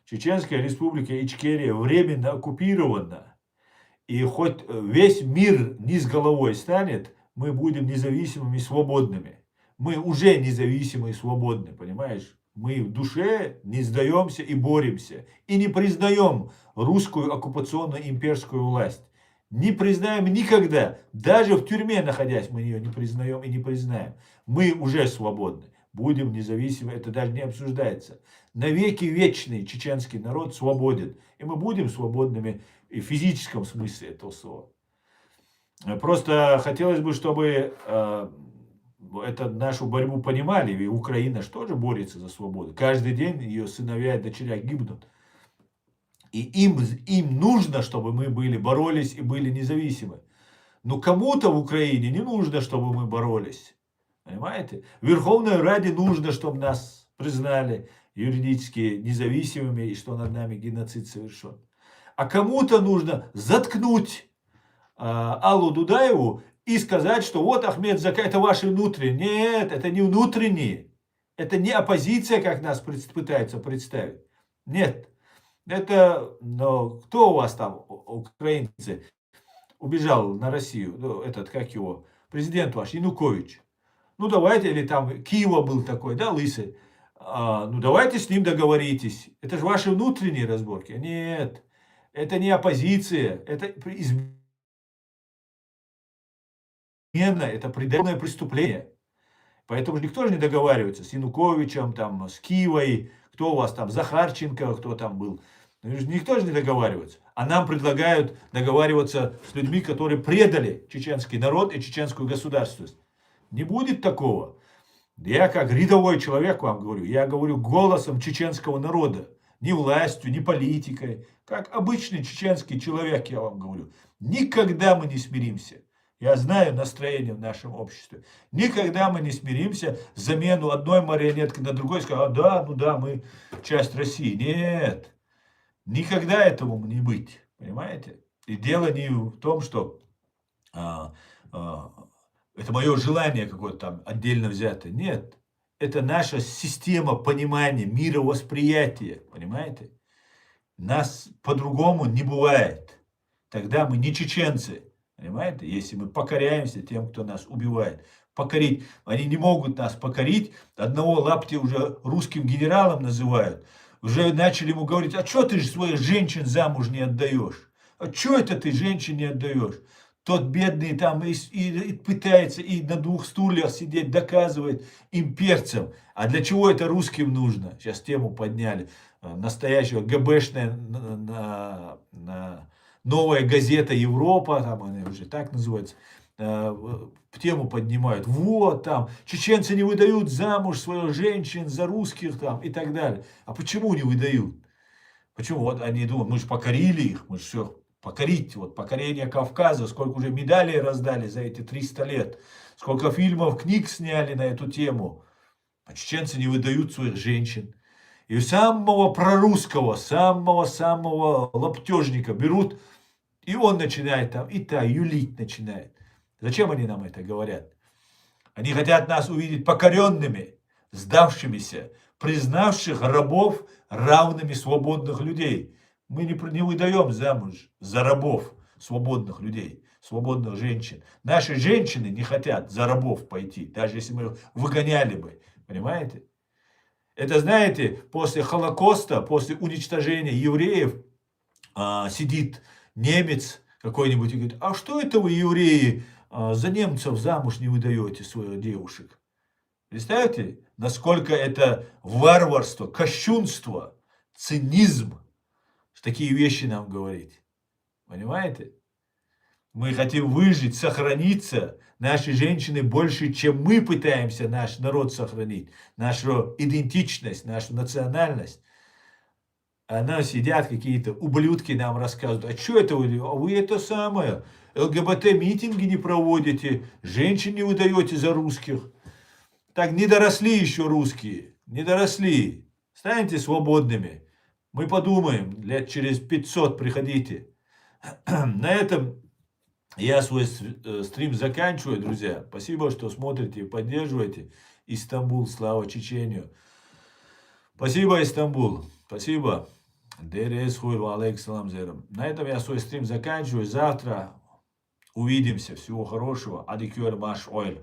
Чеченская республика Ичкерия временно оккупирована. И хоть весь мир низ головой станет, мы будем независимыми и свободными. Мы уже независимы и свободны, понимаешь? Мы в душе не сдаемся и боремся. И не признаем русскую оккупационную имперскую власть. Не признаем никогда. Даже в тюрьме находясь, мы ее не признаем и не признаем. Мы уже свободны. Будем независимы, это даже не обсуждается. Навеки вечный чеченский народ свободен. И мы будем свободными и в физическом смысле этого слова. Просто хотелось бы, чтобы нашу борьбу понимали. И Украина же тоже борется за свободу. Каждый день ее сыновья и дочеря гибнут. И им нужно, чтобы мы боролись и были независимы. Но кому-то в Украине не нужно, чтобы мы боролись. Понимаете? В Верховной Раде нужно, чтобы нас признали юридически независимыми и что над нами геноцид совершен. А кому-то нужно заткнуть Аллу Дудаеву и сказать, что вот Ахмед Закаев, это ваши внутренние. Нет, это не внутренние. Это не оппозиция, как нас пытаются представить. Нет. Это, кто у вас там, украинцы, убежал на Россию, как его, президент ваш, Янукович. Ну давайте, или там Киева был такой, да, лысый. Ну давайте с ним договоритесь. Это же ваши внутренние разборки. Нет, это не оппозиция, это измена, это предательное преступление. Поэтому никто же не договаривается с Януковичем, там, с Киевой, кто у вас там, Захарченко, кто там был. Никто же не договаривается. А нам предлагают договариваться с людьми, которые предали чеченский народ и чеченскую государственность. Не будет такого. Я как рядовой человек вам говорю, я говорю голосом чеченского народа. Не властью, не политикой. Как обычный чеченский человек, я вам говорю. Никогда мы не смиримся. Я знаю настроение в нашем обществе. Никогда мы не смиримся с замену одной марионетки на другой. Сказать, да, мы часть России. Нет. Никогда этому не быть. Понимаете? И дело не в том, что это мое желание какое-то там отдельно взятое. Нет. Это наша система понимания, мировосприятия. Понимаете? Нас по-другому не бывает. Тогда мы не чеченцы. Понимаете? Если мы покоряемся тем, кто нас убивает. Покорить. Они не могут нас покорить. Одного лаптя уже русским генералом называют. Уже начали ему говорить, а что ты же своих женщин замуж не отдаешь? А что это ты женщин не отдаешь? Тот бедный там и пытается и на двух стульях сидеть, доказывает имперцам. А для чего это русским нужно? Сейчас тему подняли. Настоящего ГБшная новая газета Европа, там она уже так называется, тему поднимают. Вот там, чеченцы не выдают замуж своих женщин за русских там и так далее. А почему не выдают? Почему? Вот они думают, мы же покорили их, мы же все покорить. Вот покорение Кавказа, сколько уже медалей раздали за эти 300 лет, сколько фильмов, книг сняли на эту тему. А чеченцы не выдают своих женщин. И самого прорусского, самого лаптежника берут, и он начинает там, и та юлить начинает. Зачем они нам это говорят? Они хотят нас увидеть покоренными, сдавшимися, признавших рабов равными свободных людей. Мы не выдаем замуж за рабов свободных людей, свободных женщин. Наши женщины не хотят за рабов пойти, даже если мы их выгоняли бы. Понимаете? Это, знаете, после Холокоста, после уничтожения евреев, сидит немец какой-нибудь и говорит, а что это вы, евреи, за немцев замуж не выдаете своих девушек? Представляете, насколько это варварство, кощунство, цинизм, такие вещи нам говорить. Понимаете? Мы хотим выжить, сохраниться. Наши женщины больше, чем мы пытаемся наш народ сохранить, нашу идентичность, нашу национальность. А нам сидят какие-то ублюдки, нам рассказывают, а что это вы это самое? ЛГБТ-митинги не проводите, женщин не выдаете за русских. Так не доросли еще русские, не доросли. Станьте свободными. Мы подумаем, лет через 500 приходите. На этом я свой стрим заканчиваю, друзья. Спасибо, что смотрите и поддерживаете. Истамбул, слава Чечению. Спасибо, Истамбул. Спасибо. Дерес хуйру, алейкум зерам. На этом я свой стрим заканчиваю. Завтра увидимся. Всего хорошего. Адикюр маш ойл.